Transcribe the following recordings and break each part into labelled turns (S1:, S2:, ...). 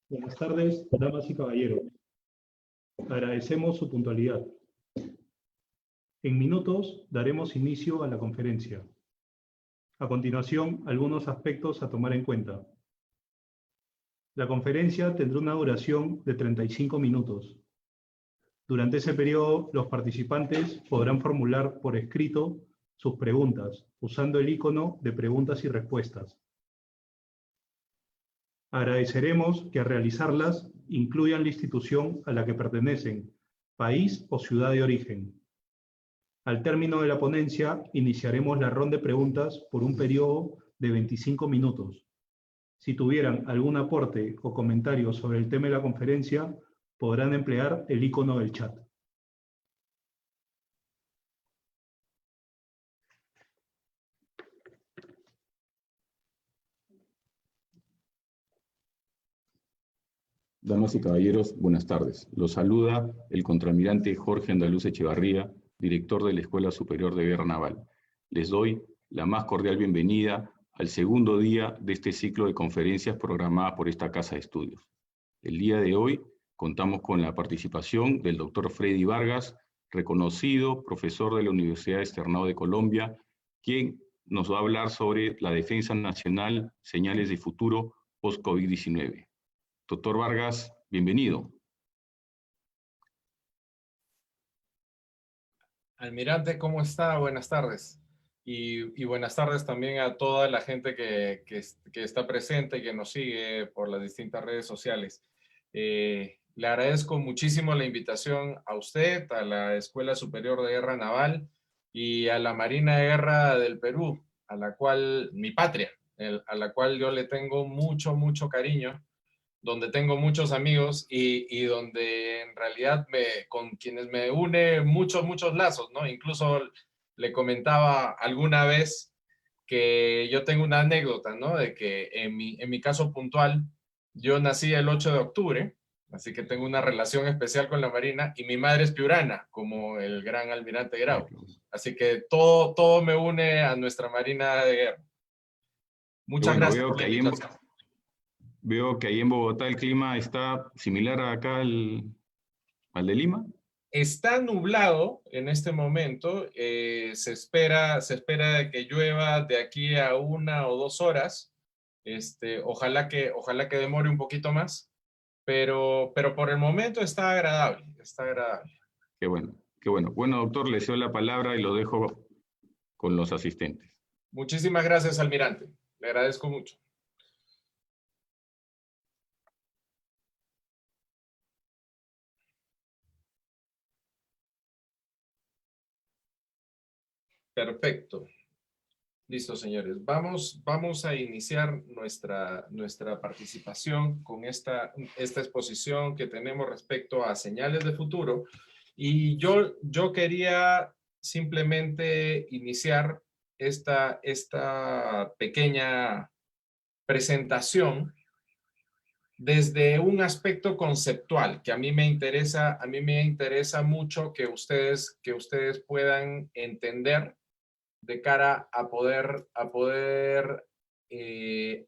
S1: Buenas tardes, damas y caballeros. Agradecemos su puntualidad. En minutos daremos inicio a la conferencia. A continuación, algunos aspectos a tomar en cuenta. La conferencia tendrá una duración de 35 minutos. Durante ese periodo, los participantes podrán formular por escrito sus preguntas, usando el icono de preguntas y respuestas. Agradeceremos que al realizarlas incluyan la institución a la que pertenecen, país o ciudad de origen. Al término de la ponencia, iniciaremos la ronda de preguntas por un periodo de 25 minutos. Si tuvieran algún aporte o comentario sobre el tema de la conferencia, podrán emplear el icono del chat.
S2: Damas y caballeros, buenas tardes. Los saluda el contraalmirante Jorge Andaluz Echevarría, director de la Escuela Superior de Guerra Naval. Les doy la más cordial bienvenida al segundo día de este ciclo de conferencias programadas por esta Casa de Estudios. El día de hoy contamos con la participación del doctor Freddy Vargas, reconocido profesor de la Universidad Externado de Colombia, quien nos va a hablar sobre la defensa nacional, señales de futuro post-COVID-19. Doctor Vargas, bienvenido.
S3: Almirante, ¿cómo está? Buenas tardes. Y buenas tardes también a toda la gente que está presente y que nos sigue por las distintas redes sociales. Le agradezco muchísimo la invitación a usted, a la Escuela Superior de Guerra Naval y a la Marina de Guerra del Perú, a la cual, mi patria, a la cual yo le tengo mucho, mucho cariño, donde tengo muchos amigos y donde en realidad con quienes me une muchos, muchos lazos, ¿no? Incluso le comentaba alguna vez que yo tengo una anécdota, ¿no? De que en mi caso puntual, yo nací el 8 de octubre, así que tengo una relación especial con la Marina, y mi madre es piurana, como el gran almirante Grau. Así que todo me une a nuestra Marina de Guerra. Muchas gracias por la invitación.
S2: Veo que ahí en Bogotá el clima está similar a acá al de Lima.
S3: Está nublado en este momento. Se espera de que llueva de aquí a 1 o 2 horas. Ojalá que demore un poquito más. Pero por el momento está agradable. Está agradable.
S2: Qué bueno, qué bueno. Bueno, doctor, le cedo la palabra y lo dejo con los asistentes.
S3: Muchísimas gracias, almirante. Le agradezco mucho. Perfecto. Listo, señores. Vamos a iniciar nuestra participación con esta exposición que tenemos respecto a señales de futuro. Y yo quería simplemente iniciar esta pequeña presentación desde un aspecto conceptual que a mí me interesa mucho que ustedes puedan entender de cara a poder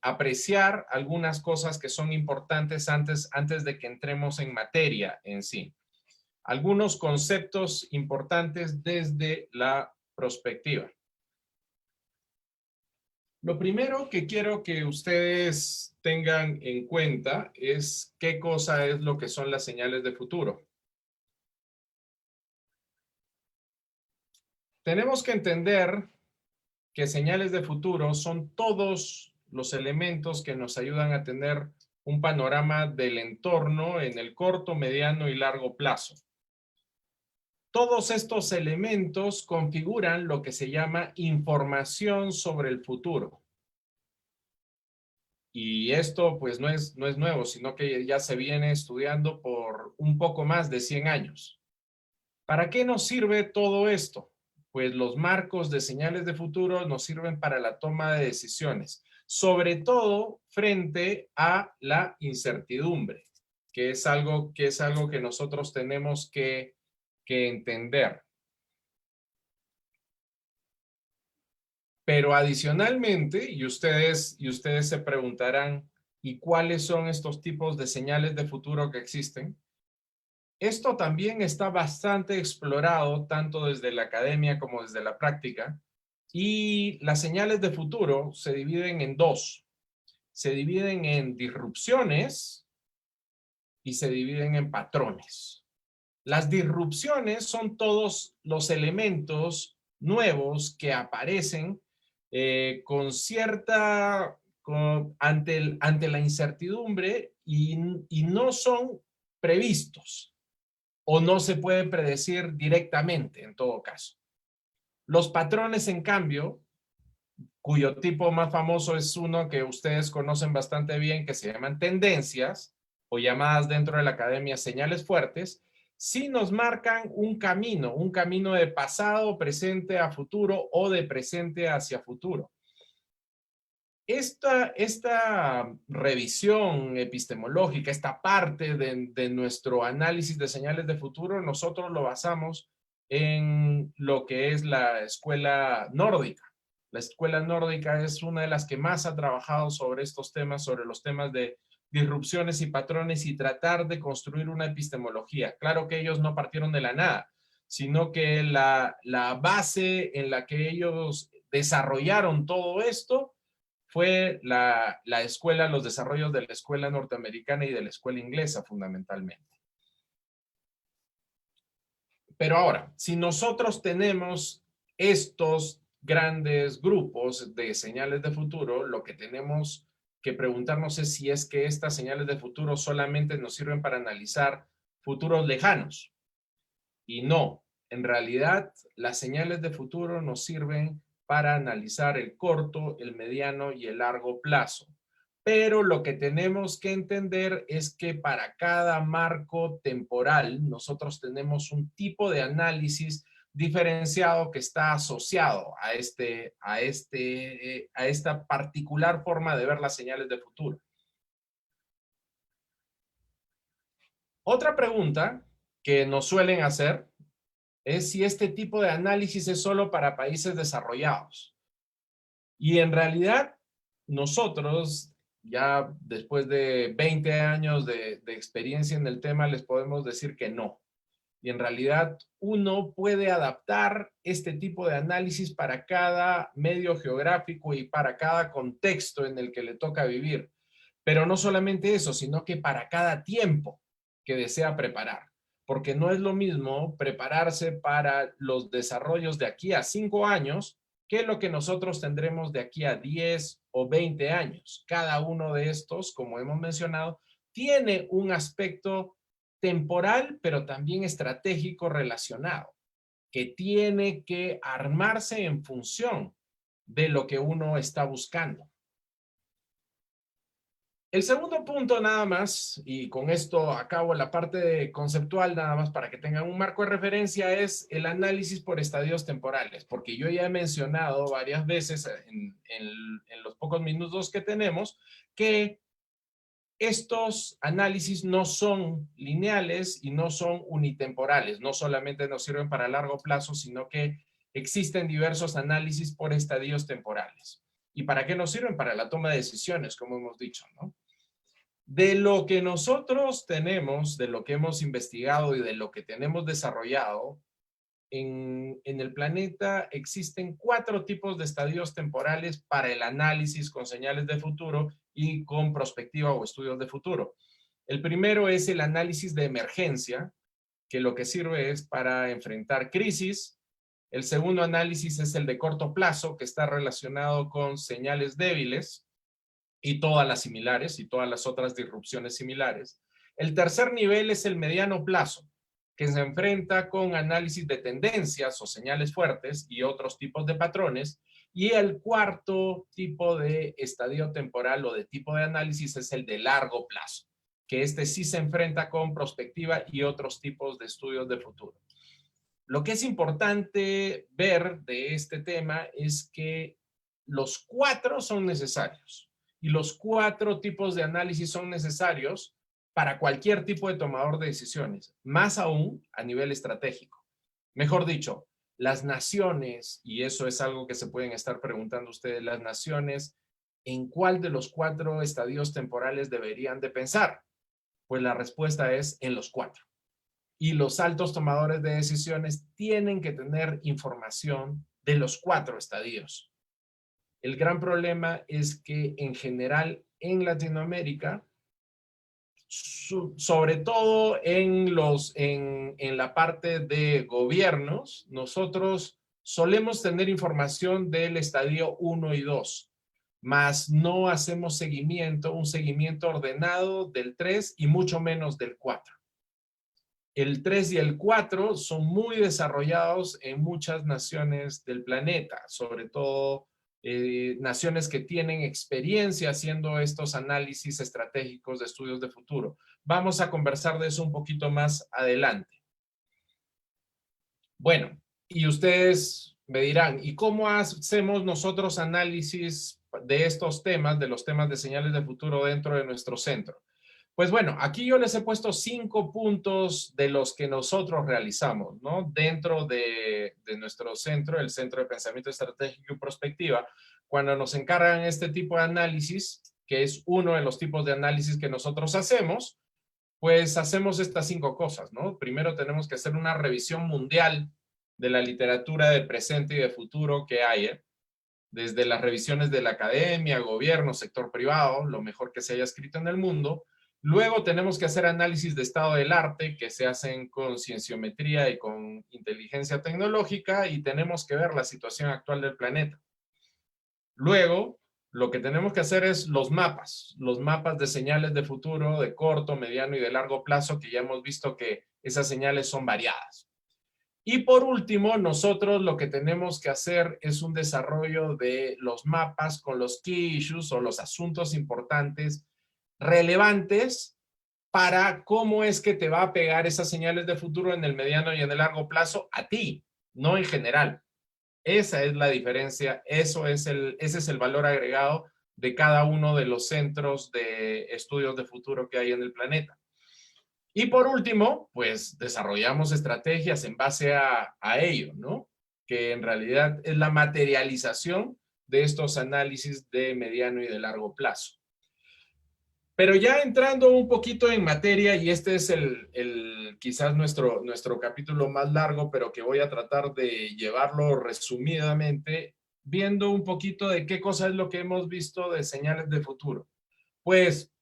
S3: apreciar algunas cosas que son importantes antes de que entremos en materia en sí. Algunos conceptos importantes desde la perspectiva. Lo primero que quiero que ustedes tengan en cuenta es qué cosa es lo que son las señales de futuro. Tenemos que entender que señales de futuro son todos los elementos que nos ayudan a tener un panorama del entorno en el corto, mediano y largo plazo. Todos estos elementos configuran lo que se llama información sobre el futuro. Y esto pues no es nuevo, sino que ya se viene estudiando por un poco más de 100 años. ¿Para qué nos sirve todo esto? Pues los marcos de señales de futuro nos sirven para la toma de decisiones, sobre todo frente a la incertidumbre, que es algo que nosotros tenemos que entender. Pero adicionalmente, y ustedes se preguntarán, ¿y cuáles son estos tipos de señales de futuro que existen? Esto también está bastante explorado tanto desde la academia como desde la práctica, y las señales de futuro se dividen en dos. Se dividen en disrupciones y se dividen en patrones. Las disrupciones son todos los elementos nuevos que aparecen con cierta, ante la incertidumbre y no son previstos o no se puede predecir directamente en todo caso. Los patrones, en cambio, cuyo tipo más famoso es uno que ustedes conocen bastante bien, que se llaman tendencias, o llamadas dentro de la academia señales fuertes, sí nos marcan un camino de pasado, presente a futuro o de presente hacia futuro. Esta revisión epistemológica, esta parte de nuestro análisis de señales de futuro, nosotros lo basamos en lo que es la escuela nórdica. La escuela nórdica es una de las que más ha trabajado sobre estos temas, sobre los temas de disrupciones y patrones y tratar de construir una epistemología. Claro que ellos no partieron de la nada, sino que la base en la que ellos desarrollaron todo esto fue la escuela, los desarrollos de la escuela norteamericana y de la escuela inglesa fundamentalmente. Pero ahora, si nosotros tenemos estos grandes grupos de señales de futuro, lo que tenemos que preguntarnos es si es que estas señales de futuro solamente nos sirven para analizar futuros lejanos. Y no, en realidad las señales de futuro nos sirven para analizar el corto, el mediano y el largo plazo. Pero lo que tenemos que entender es que para cada marco temporal nosotros tenemos un tipo de análisis diferenciado que está asociado a esta particular forma de ver las señales de futuro. Otra pregunta que nos suelen hacer es si este tipo de análisis es solo para países desarrollados. Y en realidad, nosotros, ya después de 20 años de experiencia en el tema, les podemos decir que no. Y en realidad, uno puede adaptar este tipo de análisis para cada medio geográfico y para cada contexto en el que le toca vivir. Pero no solamente eso, sino que para cada tiempo que desea preparar. Porque no es lo mismo prepararse para los desarrollos de aquí a 5 años que lo que nosotros tendremos de aquí a 10 o 20 años. Cada uno de estos, como hemos mencionado, tiene un aspecto temporal, pero también estratégico relacionado, que tiene que armarse en función de lo que uno está buscando. El segundo punto nada más, y con esto acabo la parte conceptual nada más para que tengan un marco de referencia, es el análisis por estadios temporales, porque yo ya he mencionado varias veces en los pocos minutos que tenemos que estos análisis no son lineales y no son unitemporales, no solamente nos sirven para largo plazo, sino que existen diversos análisis por estadios temporales. ¿Y para qué nos sirven? Para la toma de decisiones, como hemos dicho, ¿no? De lo que nosotros tenemos, de lo que hemos investigado y de lo que tenemos desarrollado, en el planeta existen 4 tipos de estadios temporales para el análisis con señales de futuro y con prospectiva o estudios de futuro. El primero es el análisis de emergencia, que lo que sirve es para enfrentar crisis. El segundo análisis es el de corto plazo, que está relacionado con señales débiles y todas las similares y todas las otras disrupciones similares. El tercer nivel es el mediano plazo, que se enfrenta con análisis de tendencias o señales fuertes y otros tipos de patrones. Y el cuarto tipo de estadio temporal o de tipo de análisis es el de largo plazo, que este sí se enfrenta con prospectiva y otros tipos de estudios de futuro. Lo que es importante ver de este tema es que los 4 son necesarios y los 4 tipos de análisis son necesarios para cualquier tipo de tomador de decisiones, más aún a nivel estratégico. Mejor dicho, las naciones, y eso es algo que se pueden estar preguntando ustedes, las naciones, ¿en cuál de los 4 estadios temporales deberían de pensar? Pues la respuesta es en los 4. Y los altos tomadores de decisiones tienen que tener información de los 4 estadios. El gran problema es que en general en Latinoamérica, sobre todo en la parte de gobiernos, nosotros solemos tener información del estadio 1 y 2, mas no hacemos un seguimiento ordenado del 3 y mucho menos del 4. El 3 y el 4 son muy desarrollados en muchas naciones del planeta, sobre todo naciones que tienen experiencia haciendo estos análisis estratégicos de estudios de futuro. Vamos a conversar de eso un poquito más adelante. Bueno, y ustedes me dirán, ¿y cómo hacemos nosotros análisis de estos temas, de los temas de señales de futuro dentro de nuestro centro? Pues bueno, aquí yo les he puesto 5 puntos de los que nosotros realizamos, ¿no? Dentro de nuestro centro, el Centro de Pensamiento Estratégico y Prospectiva, cuando nos encargan este tipo de análisis, que es uno de los tipos de análisis que nosotros hacemos, pues hacemos estas 5 cosas, ¿no? Primero tenemos que hacer una revisión mundial de la literatura de presente y de futuro que hay, desde las revisiones de la academia, gobierno, sector privado, lo mejor que se haya escrito en el mundo. Luego tenemos que hacer análisis de estado del arte que se hacen con cienciometría y con inteligencia tecnológica y tenemos que ver la situación actual del planeta. Luego, lo que tenemos que hacer es los mapas de señales de futuro de corto, mediano y de largo plazo, que ya hemos visto que esas señales son variadas. Y por último, nosotros lo que tenemos que hacer es un desarrollo de los mapas con los key issues o los asuntos importantes relevantes para cómo es que te va a pegar esas señales de futuro en el mediano y en el largo plazo a ti, no en general. Esa es la diferencia, ese es el valor agregado de cada uno de los centros de estudios de futuro que hay en el planeta. Y por último, pues desarrollamos estrategias en base a ello, ¿no? Que en realidad es la materialización de estos análisis de mediano y de largo plazo. Pero ya entrando un poquito en materia, y este es quizás nuestro capítulo más largo, pero que voy a tratar de llevarlo resumidamente, viendo un poquito de qué cosa es lo que hemos visto de señales de futuro. Pues,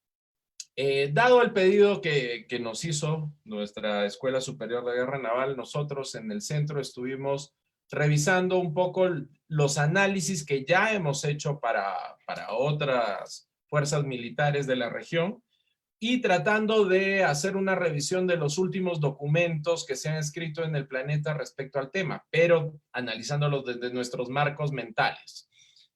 S3: dado el pedido que nos hizo nuestra Escuela Superior de Guerra Naval, nosotros en el centro estuvimos revisando un poco los análisis que ya hemos hecho para otras fuerzas militares de la región y tratando de hacer una revisión de los últimos documentos que se han escrito en el planeta respecto al tema, pero analizándolos desde nuestros marcos mentales,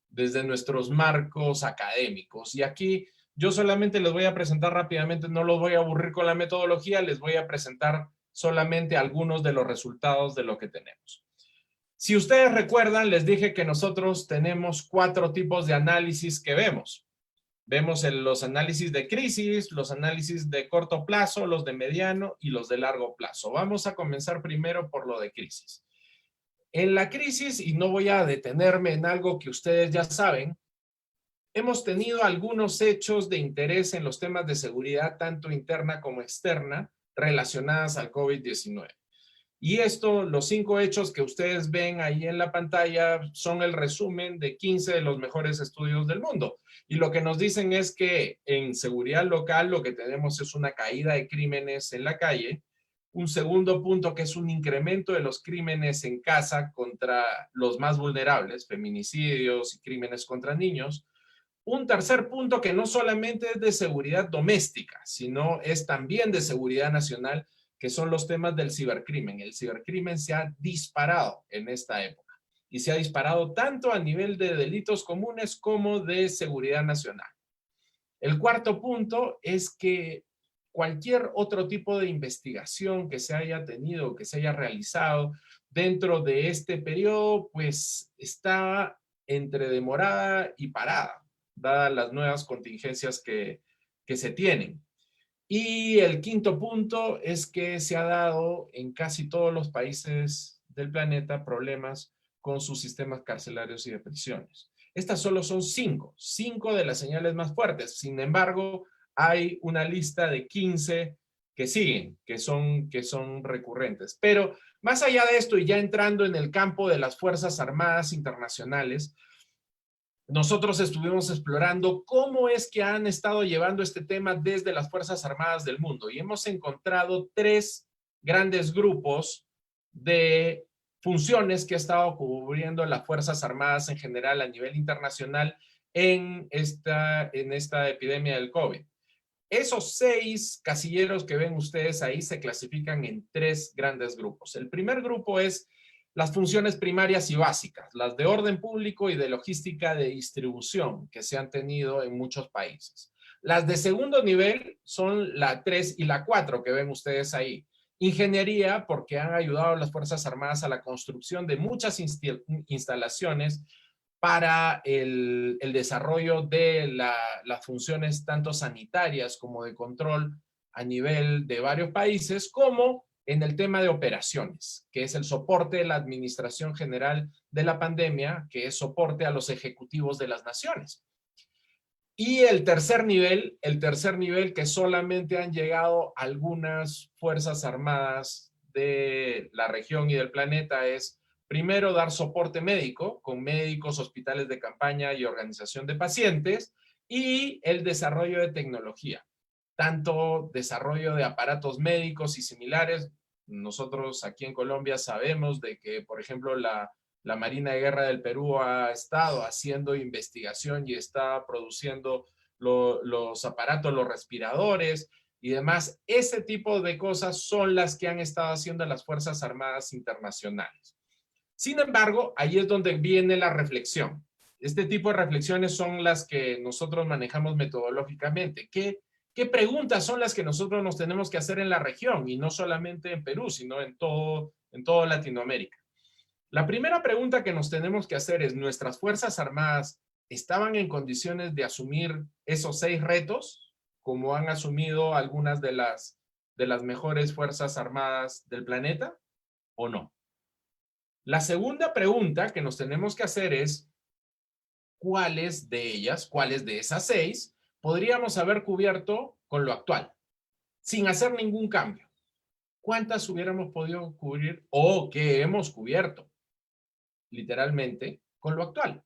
S3: desde nuestros marcos académicos. Y aquí yo solamente les voy a presentar rápidamente, no los voy a aburrir con la metodología, les voy a presentar solamente algunos de los resultados de lo que tenemos. Si ustedes recuerdan, les dije que nosotros tenemos 4 tipos de análisis que vemos. Vemos los análisis de crisis, los análisis de corto plazo, los de mediano y los de largo plazo. Vamos a comenzar primero por lo de crisis. En la crisis, y no voy a detenerme en algo que ustedes ya saben, hemos tenido algunos hechos de interés en los temas de seguridad, tanto interna como externa, relacionadas al COVID-19. Y los 5 hechos que ustedes ven ahí en la pantalla son el resumen de 15 de los mejores estudios del mundo. Y lo que nos dicen es que en seguridad local lo que tenemos es una caída de crímenes en la calle. Un segundo punto que es un incremento de los crímenes en casa contra los más vulnerables, feminicidios y crímenes contra niños. Un tercer punto que no solamente es de seguridad doméstica, sino es también de seguridad nacional, que son los temas del cibercrimen. El cibercrimen se ha disparado en esta época y se ha disparado tanto a nivel de delitos comunes como de seguridad nacional. El cuarto punto es que cualquier otro tipo de investigación que se haya tenido, que se haya realizado dentro de este periodo, pues está entre demorada y parada, dadas las nuevas contingencias que se tienen. Y el quinto punto es que se ha dado en casi todos los países del planeta problemas con sus sistemas carcelarios y de prisiones. Estas solo son cinco de las señales más fuertes. Sin embargo, hay una lista de 15 que siguen, que son recurrentes. Pero más allá de esto, y ya entrando en el campo de las Fuerzas Armadas Internacionales, nosotros estuvimos explorando cómo es que han estado llevando este tema desde las Fuerzas Armadas del mundo y hemos encontrado 3 grandes grupos de funciones que ha estado cubriendo las Fuerzas Armadas en general a nivel internacional en esta epidemia del COVID. Esos 6 casilleros que ven ustedes ahí se clasifican en 3 grandes grupos. El primer grupo es las funciones primarias y básicas, las de orden público y de logística de distribución que se han tenido en muchos países. Las de segundo nivel son la 3 y la 4 que ven ustedes ahí. Ingeniería, porque han ayudado a las Fuerzas Armadas a la construcción de muchas instalaciones para el desarrollo de las funciones tanto sanitarias como de control a nivel de varios países, como en el tema de operaciones, que es el soporte de la Administración General de la Pandemia, que es soporte a los ejecutivos de las naciones. Y el tercer nivel que solamente han llegado algunas fuerzas armadas de la región y del planeta es, primero, dar soporte médico con médicos, hospitales de campaña y organización de pacientes, y el desarrollo de tecnología, tanto desarrollo de aparatos médicos y similares. Nosotros aquí en Colombia sabemos de que, por ejemplo, la Marina de Guerra del Perú ha estado haciendo investigación y está produciendo los aparatos, los respiradores y demás. Ese tipo de cosas son las que han estado haciendo las Fuerzas Armadas Internacionales. Sin embargo, ahí es donde viene la reflexión. Este tipo de reflexiones son las que nosotros manejamos metodológicamente. ¿Qué preguntas son las que nosotros nos tenemos que hacer en la región? Y no solamente en Perú, sino en todo Latinoamérica. La primera pregunta que nos tenemos que hacer es, ¿nuestras Fuerzas Armadas estaban en condiciones de asumir esos 6 retos, como han asumido algunas de las mejores Fuerzas Armadas del planeta, o no? La segunda pregunta que nos tenemos que hacer es, ¿cuáles de esas 6, podríamos haber cubierto con lo actual, sin hacer ningún cambio? ¿Cuántas hubiéramos podido cubrir o que hemos cubierto, literalmente, con lo actual?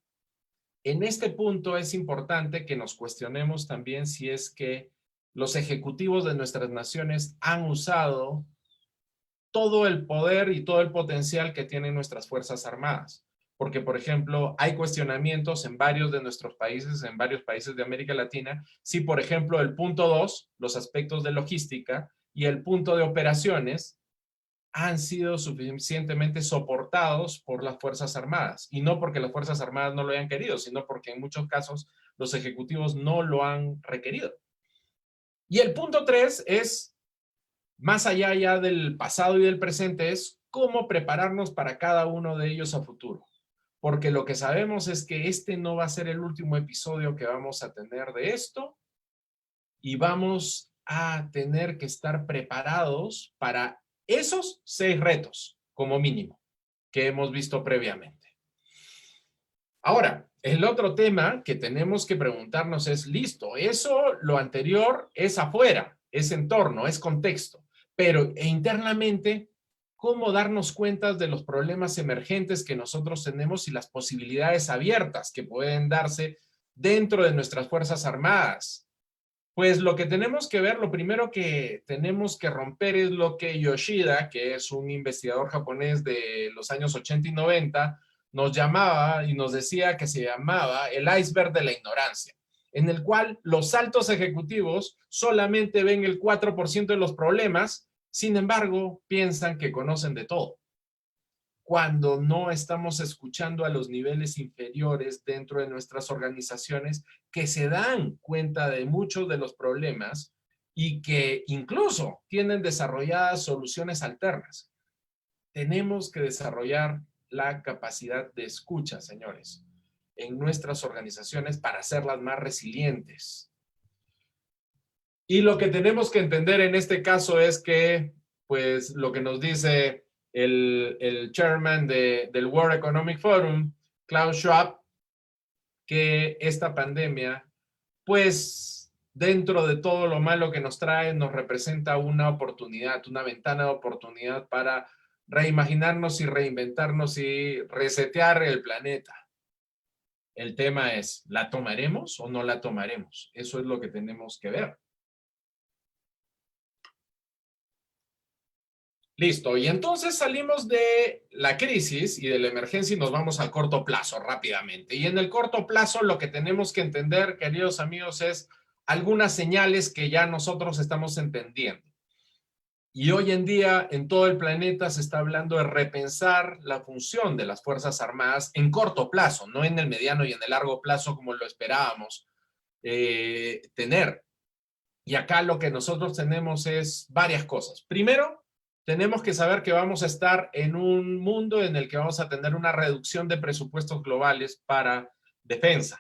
S3: En este punto es importante que nos cuestionemos también si es que los ejecutivos de nuestras naciones han usado todo el poder y todo el potencial que tienen nuestras Fuerzas Armadas. Porque, por ejemplo, hay cuestionamientos en varios de nuestros países, en varios países de América Latina, si, por ejemplo, el punto 2, los aspectos de logística, y el punto de operaciones han sido suficientemente soportados por las Fuerzas Armadas. Y no porque las Fuerzas Armadas no lo hayan querido, sino porque en muchos casos los ejecutivos no lo han requerido. Y el punto 3 es, más allá ya del pasado y del presente, es cómo prepararnos para cada uno de ellos a futuro. Porque lo que sabemos es que este no va a ser el último episodio que vamos a tener de esto y vamos a tener que estar preparados para esos 6 retos, como mínimo, que hemos visto previamente. Ahora, el otro tema que tenemos que preguntarnos es, listo, eso, lo anterior es afuera, es entorno, es contexto, pero internamente, ¿cómo darnos cuenta de los problemas emergentes que nosotros tenemos y las posibilidades abiertas que pueden darse dentro de nuestras Fuerzas Armadas? Pues lo que tenemos que ver, lo primero que tenemos que romper es lo que Yoshida, que es un investigador japonés de los años 80 y 90, nos llamaba y nos decía que se llamaba el iceberg de la ignorancia, en el cual los altos ejecutivos solamente ven el 4% de los problemas, sin embargo, piensan que conocen de todo, cuando no estamos escuchando a los niveles inferiores dentro de nuestras organizaciones que se dan cuenta de muchos de los problemas y que incluso tienen desarrolladas soluciones alternas. Tenemos que desarrollar la capacidad de escucha, señores, en nuestras organizaciones para hacerlas más resilientes. Y lo que tenemos que entender en este caso es que, pues, lo que nos dice el chairman del World Economic Forum, Klaus Schwab, que esta pandemia, pues dentro de todo lo malo que nos trae, nos representa una oportunidad, una ventana de oportunidad para reimaginarnos y reinventarnos y resetear el planeta. El tema es, ¿la tomaremos o no la tomaremos? Eso es lo que tenemos que ver. Listo, y entonces salimos de la crisis y de la emergencia y nos vamos al corto plazo rápidamente. Y en el corto plazo lo que tenemos que entender, queridos amigos, es algunas señales que ya nosotros estamos entendiendo. Y hoy en día en todo el planeta se está hablando de repensar la función de las Fuerzas Armadas en corto plazo, no en el mediano y en el largo plazo como lo esperábamos tener. Y acá lo que nosotros tenemos es varias cosas. Primero, tenemos que saber que vamos a estar en un mundo en el que vamos a tener una reducción de presupuestos globales para defensa.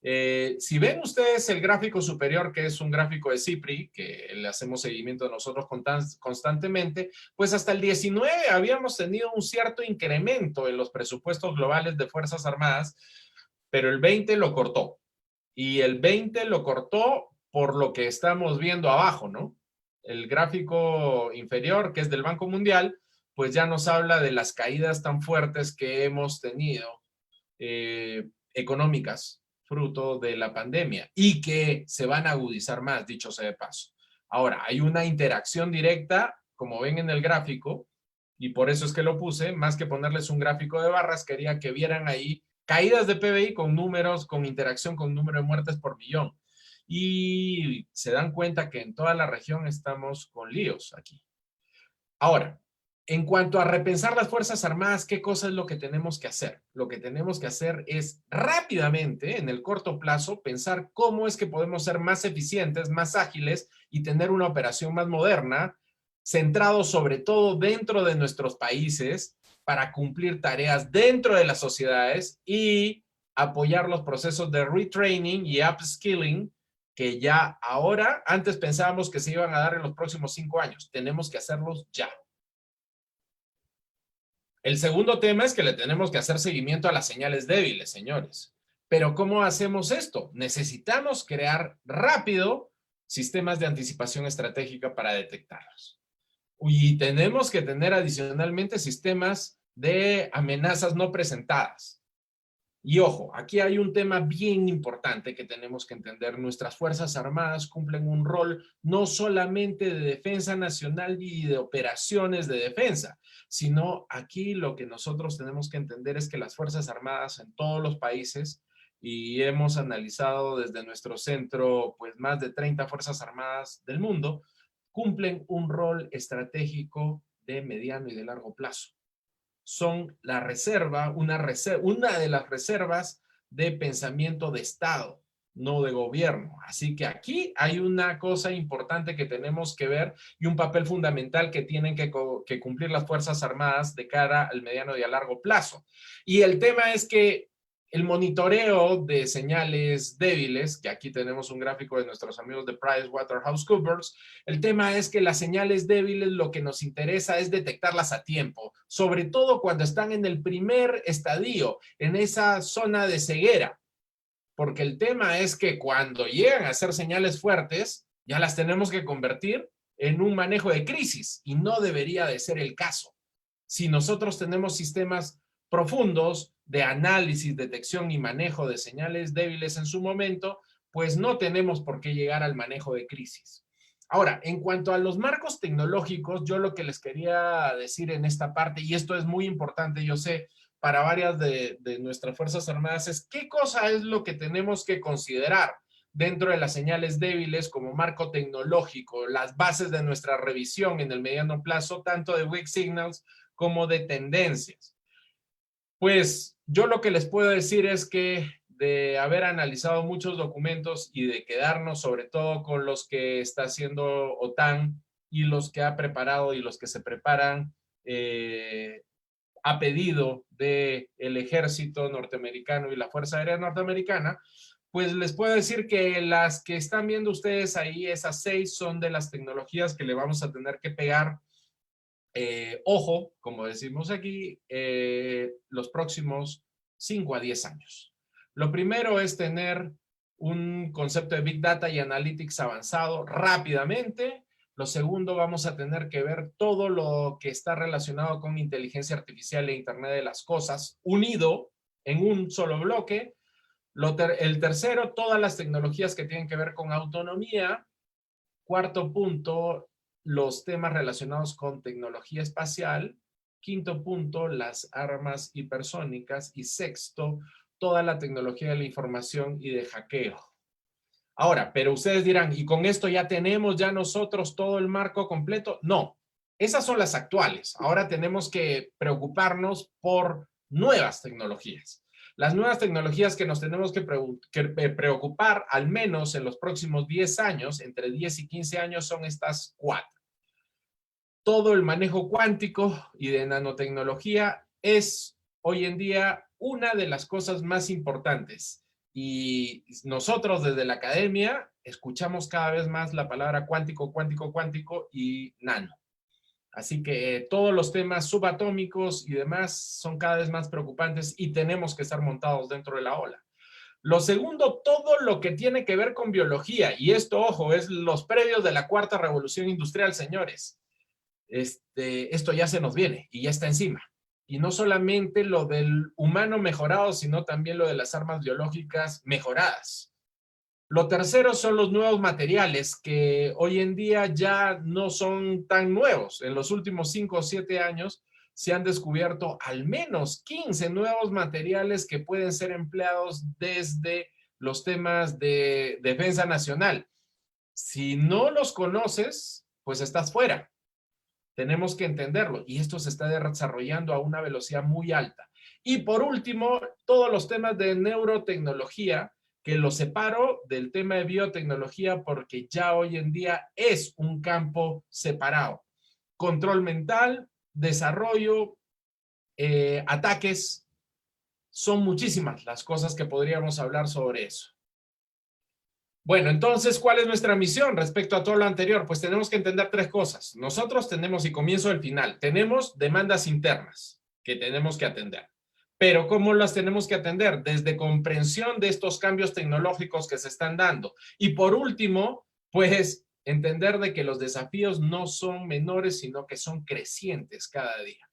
S3: Si ven ustedes el gráfico superior, que es un gráfico de CIPRI, que le hacemos seguimiento a nosotros constantemente, pues hasta el 19 habíamos tenido un cierto incremento en los presupuestos globales de Fuerzas Armadas, pero el 20 lo cortó. Y el 20 lo cortó por lo que estamos viendo abajo, ¿no? El gráfico inferior, que es del Banco Mundial, pues ya nos habla de las caídas tan fuertes que hemos tenido económicas, fruto de la pandemia, y que se van a agudizar más, dicho sea de paso. Ahora, hay una interacción directa, como ven en el gráfico, y por eso es que lo puse, más que ponerles un gráfico de barras, quería que vieran ahí caídas de PBI con números, con interacción con número de muertes por millón. Y se dan cuenta que en toda la región estamos con líos aquí. Ahora, en cuanto a repensar las Fuerzas Armadas, ¿qué cosa es lo que tenemos que hacer? Lo que tenemos que hacer es rápidamente, en el corto plazo, pensar cómo es que podemos ser más eficientes, más ágiles y tener una operación más moderna, centrado sobre todo dentro de nuestros países para cumplir tareas dentro de las sociedades y apoyar los procesos de retraining y upskilling que ya ahora, antes pensábamos que se iban a dar en los próximos 5 años. Tenemos que hacerlos ya. El segundo tema es que le tenemos que hacer seguimiento a las señales débiles, señores. Pero ¿cómo hacemos esto? Necesitamos crear rápido sistemas de anticipación estratégica para detectarlos. Y tenemos que tener adicionalmente sistemas de amenazas no presentadas. Y ojo, aquí hay un tema bien importante que tenemos que entender. Nuestras Fuerzas Armadas cumplen un rol no solamente de defensa nacional y de operaciones de defensa, sino aquí lo que nosotros tenemos que entender es que las Fuerzas Armadas en todos los países, y hemos analizado desde nuestro centro pues más de 30 Fuerzas Armadas del mundo, cumplen un rol estratégico de mediano y de largo plazo. Son la reserva, una de las reservas de pensamiento de Estado, no de gobierno. Así que aquí hay una cosa importante que tenemos que ver y un papel fundamental que tienen que cumplir las Fuerzas Armadas de cara al mediano y a largo plazo. Y el tema es que el monitoreo de señales débiles, que aquí tenemos un gráfico de nuestros amigos de PricewaterhouseCoopers, el tema es que las señales débiles lo que nos interesa es detectarlas a tiempo, sobre todo cuando están en el primer estadio, en esa zona de ceguera, porque el tema es que cuando llegan a ser señales fuertes, ya las tenemos que convertir en un manejo de crisis y no debería de ser el caso. Si nosotros tenemos sistemas profundos de análisis, detección y manejo de señales débiles en su momento, pues no tenemos por qué llegar al manejo de crisis. Ahora, en cuanto a los marcos tecnológicos, yo lo que les quería decir en esta parte, y esto es muy importante, yo sé, para varias de nuestras Fuerzas Armadas, es qué cosa es lo que tenemos que considerar dentro de las señales débiles como marco tecnológico, las bases de nuestra revisión en el mediano plazo, tanto de weak signals como de tendencias. Pues yo lo que les puedo decir es que de haber analizado muchos documentos y de quedarnos sobre todo con los que está haciendo OTAN y los que ha preparado y los que se preparan a pedido del ejército norteamericano y la Fuerza Aérea Norteamericana, pues les puedo decir que las que están viendo ustedes ahí, esas 6 son de las tecnologías que le vamos a tener que pegar ojo, como decimos aquí, los próximos 5 a 10 años. Lo primero es tener un concepto de Big Data y Analytics avanzado rápidamente. Lo segundo, vamos a tener que ver todo lo que está relacionado con inteligencia artificial e Internet de las cosas unido en un solo bloque. El tercero, todas las tecnologías que tienen que ver con autonomía. Cuarto punto, los temas relacionados con tecnología espacial. Quinto punto, las armas hipersónicas. Y sexto, toda la tecnología de la información y de hackeo. Ahora, pero ustedes dirán, ¿y con esto ya tenemos ya nosotros todo el marco completo? No, esas son las actuales. Ahora tenemos que preocuparnos por nuevas tecnologías. Las nuevas tecnologías que nos tenemos que preocupar, al menos en los próximos 10 años, entre 10 y 15 años, son estas 4. Todo el manejo cuántico y de nanotecnología es hoy en día una de las cosas más importantes. Y nosotros desde la academia escuchamos cada vez más la palabra cuántico, cuántico, cuántico y nano. Así que todos los temas subatómicos y demás son cada vez más preocupantes y tenemos que estar montados dentro de la ola. Lo segundo, todo lo que tiene que ver con biología. Y esto, ojo, es los previos de la cuarta revolución industrial, señores. Esto ya se nos viene y ya está encima. Y no solamente lo del humano mejorado, sino también lo de las armas biológicas mejoradas. Lo tercero son los nuevos materiales que hoy en día ya no son tan nuevos. En los últimos 5 o 7 años se han descubierto al menos 15 nuevos materiales que pueden ser empleados desde los temas de defensa nacional. Si no los conoces, pues estás fuera. Tenemos que entenderlo y esto se está desarrollando a una velocidad muy alta. Y por último, todos los temas de neurotecnología, que los separo del tema de biotecnología porque ya hoy en día es un campo separado. Control mental, desarrollo, ataques, son muchísimas las cosas que podríamos hablar sobre eso. Bueno, entonces, ¿cuál es nuestra misión respecto a todo lo anterior? Pues tenemos que entender 3 cosas. Nosotros tenemos, y comienzo del final, tenemos demandas internas que tenemos que atender. Pero ¿cómo las tenemos que atender? Desde comprensión de estos cambios tecnológicos que se están dando. Y por último, pues entender de que los desafíos no son menores, sino que son crecientes cada día.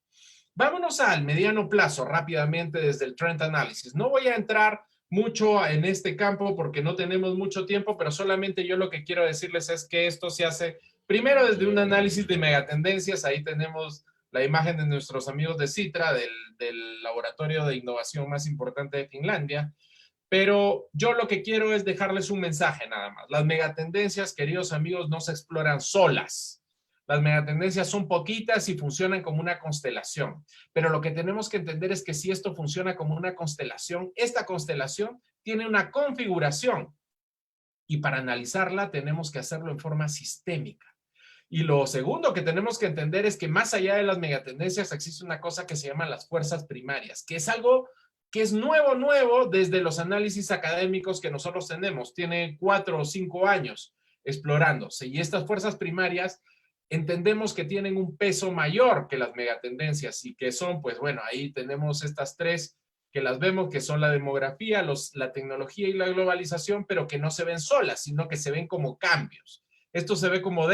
S3: Vámonos al mediano plazo rápidamente desde el Trend Analysis. No voy a entrar mucho en este campo porque no tenemos mucho tiempo, pero solamente yo lo que quiero decirles es que esto se hace primero desde un análisis de megatendencias. Ahí tenemos la imagen de nuestros amigos de Sitra, del laboratorio de innovación más importante de Finlandia. Pero yo lo que quiero es dejarles un mensaje nada más. Las megatendencias, queridos amigos, no se exploran solas. Las megatendencias son poquitas y funcionan como una constelación. Pero lo que tenemos que entender es que si esto funciona como una constelación, esta constelación tiene una configuración. Y para analizarla tenemos que hacerlo en forma sistémica. Y lo segundo que tenemos que entender es que más allá de las megatendencias existe una cosa que se llama las fuerzas primarias, que es algo que es nuevo desde los análisis académicos que nosotros tenemos. Tiene 4 o 5 años explorándose. Y estas fuerzas primarias entendemos que tienen un peso mayor que las megatendencias y que son, pues bueno, ahí tenemos estas 3 que las vemos, que son la demografía, la tecnología y la globalización, pero que no se ven solas, sino que se ven como cambios. Esto se ve como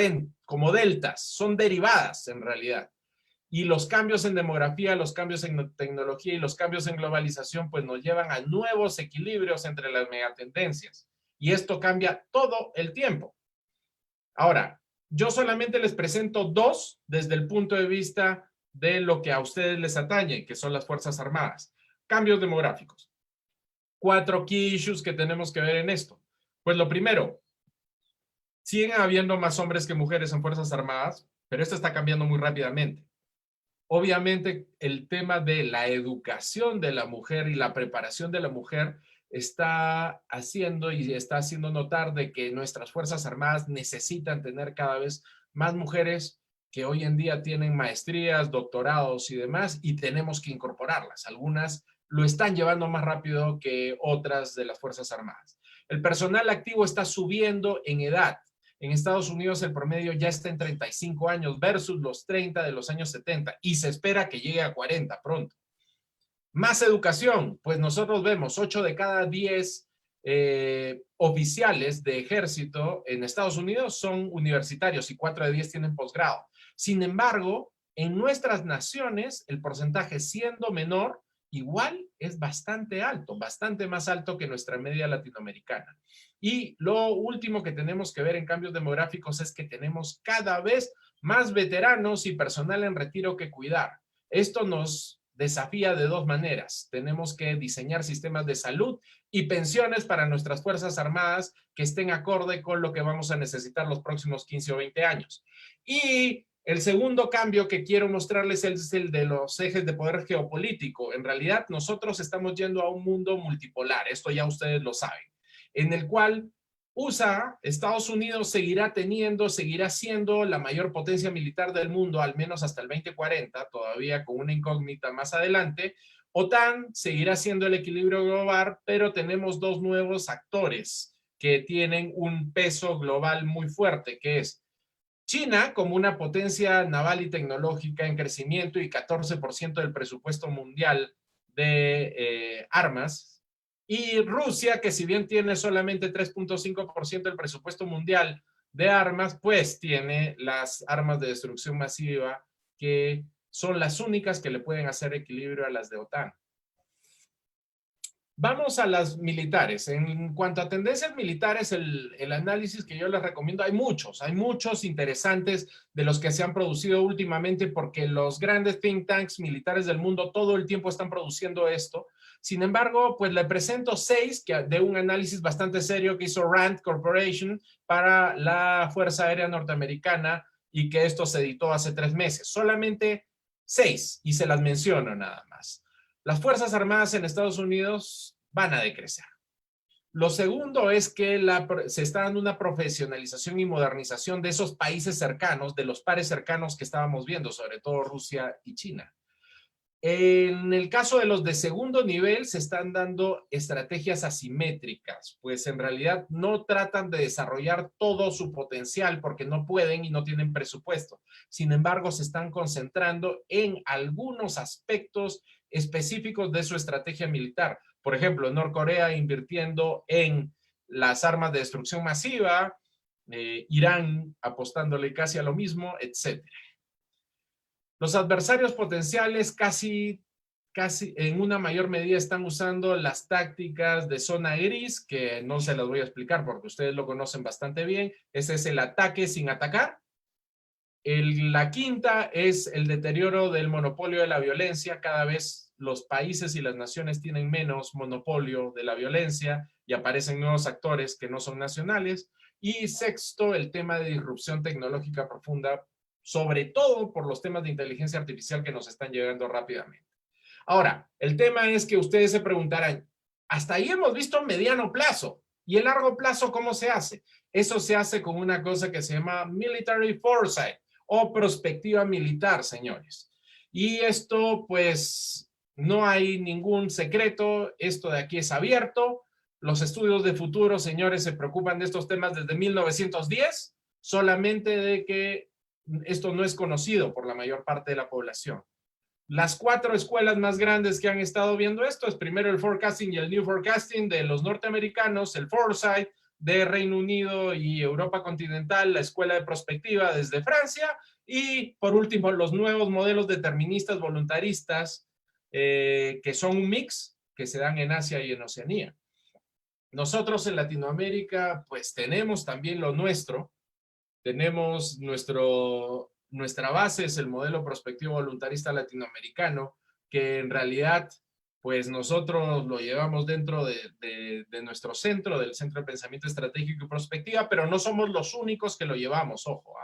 S3: deltas, son derivadas en realidad. Y los cambios en demografía, los cambios en tecnología y los cambios en globalización, pues nos llevan a nuevos equilibrios entre las megatendencias. Y esto cambia todo el tiempo. Ahora, yo solamente les presento 2 desde el punto de vista de lo que a ustedes les atañe, que son las Fuerzas Armadas. Cambios demográficos. 4 key issues que tenemos que ver en esto. Pues lo primero, siguen habiendo más hombres que mujeres en Fuerzas Armadas, pero esto está cambiando muy rápidamente. Obviamente, el tema de la educación de la mujer y la preparación de la mujer está haciendo notar de que nuestras Fuerzas Armadas necesitan tener cada vez más mujeres que hoy en día tienen maestrías, doctorados y demás, y tenemos que incorporarlas. Algunas lo están llevando más rápido que otras de las Fuerzas Armadas. El personal activo está subiendo en edad. En Estados Unidos el promedio ya está en 35 años versus los 30 de los años 70 y se espera que llegue a 40 pronto. Más educación, pues nosotros vemos 8 de cada 10 oficiales de ejército en Estados Unidos son universitarios y 4 de 10 tienen posgrado. Sin embargo, en nuestras naciones, el porcentaje siendo menor, igual es bastante alto, bastante más alto que nuestra media latinoamericana. Y lo último que tenemos que ver en cambios demográficos es que tenemos cada vez más veteranos y personal en retiro que cuidar. Esto nos desafía de dos maneras. Tenemos que diseñar sistemas de salud y pensiones para nuestras Fuerzas Armadas que estén acorde con lo que vamos a necesitar los próximos 15 o 20 años. Y el segundo cambio que quiero mostrarles es el de los ejes de poder geopolítico. En realidad, nosotros estamos yendo a un mundo multipolar, esto ya ustedes lo saben, en el cual Estados Unidos seguirá siendo la mayor potencia militar del mundo, al menos hasta el 2040, todavía con una incógnita más adelante. OTAN seguirá siendo el equilibrio global, pero tenemos dos nuevos actores que tienen un peso global muy fuerte, que es China como una potencia naval y tecnológica en crecimiento y 14% del presupuesto mundial de armas, y Rusia, que si bien tiene solamente 3.5% del presupuesto mundial de armas, pues tiene las armas de destrucción masiva que son las únicas que le pueden hacer equilibrio a las de OTAN. Vamos a las militares. En cuanto a tendencias militares, el análisis que yo les recomiendo, hay muchos interesantes de los que se han producido últimamente porque los grandes think tanks militares del mundo todo el tiempo están produciendo esto. Sin embargo, pues le presento 6 de un análisis bastante serio que hizo RAND Corporation para la Fuerza Aérea Norteamericana y que esto se editó hace 3 meses. Solamente 6 y se las menciono nada más. Las Fuerzas Armadas en Estados Unidos van a decrecer. Lo segundo es que se está dando una profesionalización y modernización de esos países cercanos, de los pares cercanos que estábamos viendo, sobre todo Rusia y China. En el caso de los de segundo nivel se están dando estrategias asimétricas, pues en realidad no tratan de desarrollar todo su potencial porque no pueden y no tienen presupuesto. Sin embargo, se están concentrando en algunos aspectos específicos de su estrategia militar. Por ejemplo, Norcorea invirtiendo en las armas de destrucción masiva, Irán apostándole casi a lo mismo, etc. Los adversarios potenciales casi en una mayor medida están usando las tácticas de zona gris, que no se las voy a explicar porque ustedes lo conocen bastante bien. Ese es el ataque sin atacar. La quinta es el deterioro del monopolio de la violencia. Cada vez los países y las naciones tienen menos monopolio de la violencia y aparecen nuevos actores que no son nacionales. Y sexto, el tema de disrupción tecnológica profunda, sobre todo por los temas de inteligencia artificial que nos están llegando rápidamente. Ahora, el tema es que ustedes se preguntarán, hasta ahí hemos visto mediano plazo, ¿y el largo plazo cómo se hace? Eso se hace con una cosa que se llama Military Foresight o perspectiva militar, señores. Y esto, pues, no hay ningún secreto, esto de aquí es abierto. Los estudios de futuro, señores, se preocupan de estos temas desde 1910, solamente de que esto no es conocido por la mayor parte de la población. Las 4 escuelas más grandes que han estado viendo esto es primero el Forecasting y el New Forecasting de los norteamericanos, el Foresight de Reino Unido y Europa continental, la escuela de prospectiva desde Francia y por último los nuevos modelos deterministas voluntaristas que son un mix que se dan en Asia y en Oceanía. Nosotros en Latinoamérica pues tenemos también lo nuestro. Tenemos nuestra base, es el modelo prospectivo voluntarista latinoamericano, que en realidad, pues nosotros lo llevamos dentro de nuestro centro, del Centro de Pensamiento Estratégico y Prospectiva, pero no somos los únicos que lo llevamos, ojo.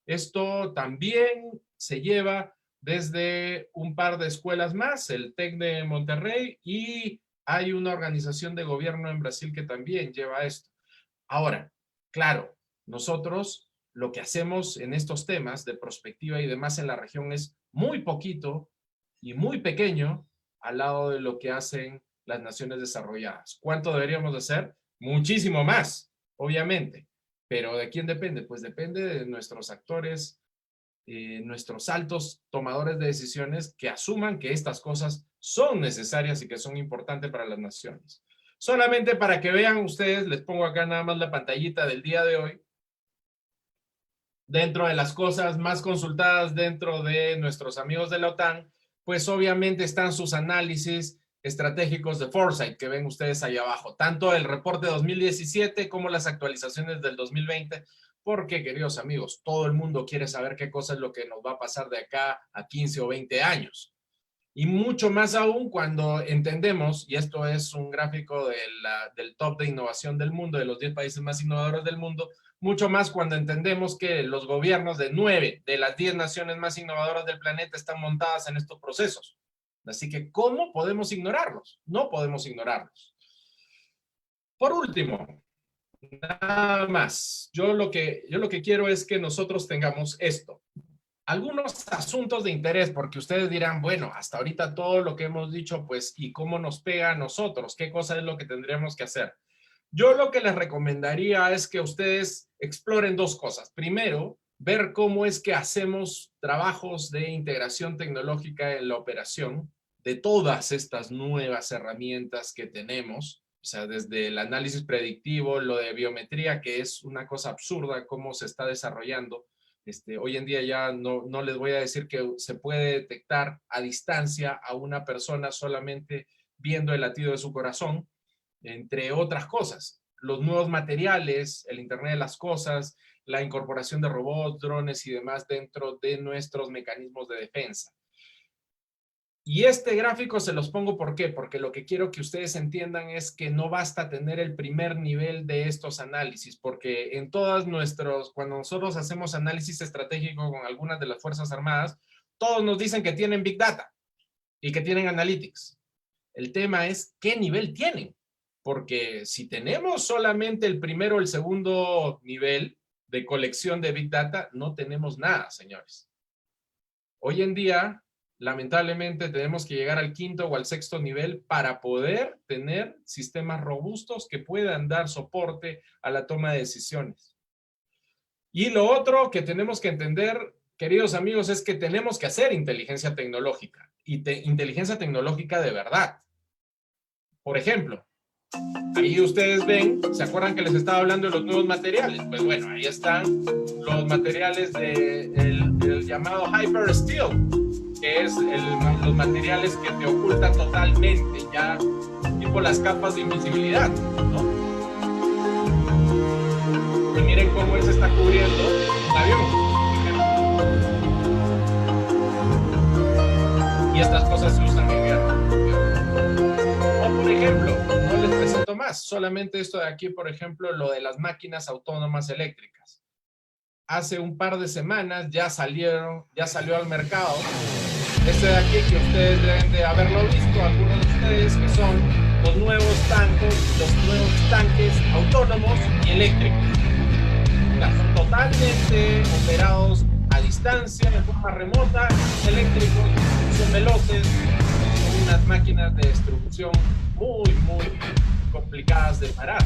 S3: Esto también se lleva desde un par de escuelas más, el TEC de Monterrey, y hay una organización de gobierno en Brasil que también lleva esto. Ahora, claro, nosotros lo que hacemos en estos temas de prospectiva y demás en la región es muy poquito y muy pequeño al lado de lo que hacen las naciones desarrolladas. ¿Cuánto deberíamos de hacer? Muchísimo más, obviamente. ¿Pero de quién depende? Pues depende de nuestros actores, nuestros altos tomadores de decisiones que asuman que estas cosas son necesarias y que son importantes para las naciones. Solamente para que vean ustedes, les pongo acá nada más la pantallita del día de hoy. Dentro de las cosas más consultadas dentro de nuestros amigos de la OTAN, pues obviamente están sus análisis estratégicos de Foresight que ven ustedes ahí abajo, tanto el reporte 2017 como las actualizaciones del 2020, porque, queridos amigos, todo el mundo quiere saber qué cosa es lo que nos va a pasar de acá a 15 o 20 años. Y mucho más aún cuando entendemos, y esto es un gráfico del top de innovación del mundo, de los 10 países más innovadores del mundo, mucho más cuando entendemos que los gobiernos de 9 de las 10 naciones más innovadoras del planeta están montadas en estos procesos. Así que, ¿cómo podemos ignorarlos? No podemos ignorarlos. Por último, nada más. Yo lo que quiero es que nosotros tengamos esto. Algunos asuntos de interés, porque ustedes dirán, bueno, hasta ahorita todo lo que hemos dicho, pues, ¿y cómo nos pega a nosotros? ¿Qué cosa es lo que tendríamos que hacer? Yo lo que les recomendaría es que ustedes exploren dos cosas. Primero, ver cómo es que hacemos trabajos de integración tecnológica en la operación de todas estas nuevas herramientas que tenemos. O sea, desde el análisis predictivo, lo de biometría, que es una cosa absurda cómo se está desarrollando. Hoy en día ya no les voy a decir que se puede detectar a distancia a una persona solamente viendo el latido de su corazón, entre otras cosas. Los nuevos materiales, el Internet de las cosas, la incorporación de robots, drones y demás dentro de nuestros mecanismos de defensa. Y este gráfico se los pongo ¿por qué? Porque lo que quiero que ustedes entiendan es que no basta tener el primer nivel de estos análisis, porque en cuando nosotros hacemos análisis estratégico con algunas de las Fuerzas Armadas, todos nos dicen que tienen Big Data y que tienen Analytics. El tema es ¿qué nivel tienen? Porque si tenemos solamente el primero o el segundo nivel de colección de Big Data, no tenemos nada, señores. Hoy en día, lamentablemente, tenemos que llegar al quinto o al sexto nivel para poder tener sistemas robustos que puedan dar soporte a la toma de decisiones. Y lo otro que tenemos que entender, queridos amigos, es que tenemos que hacer inteligencia tecnológica y inteligencia tecnológica de verdad. Por ejemplo, ahí ustedes ven, ¿se acuerdan que les estaba hablando de los nuevos materiales? Pues bueno, ahí están los materiales del llamado Hyper Steel, que es los materiales que te ocultan totalmente, ya tipo las capas de invisibilidad, ¿no? Y miren cómo él se está cubriendo un avión. Y estas cosas se usan en guerra. O por ejemplo, no les presento más, solamente esto de aquí, por ejemplo, lo de las máquinas autónomas eléctricas. Hace un par de semanas ya salió al mercado este de aquí, que ustedes deben de haberlo visto, algunos de ustedes, que son los nuevos tanques autónomos y eléctricos. Son totalmente operados a distancia, de forma remota, eléctricos, son veloces, son unas máquinas de destrucción muy, muy complicadas de parar.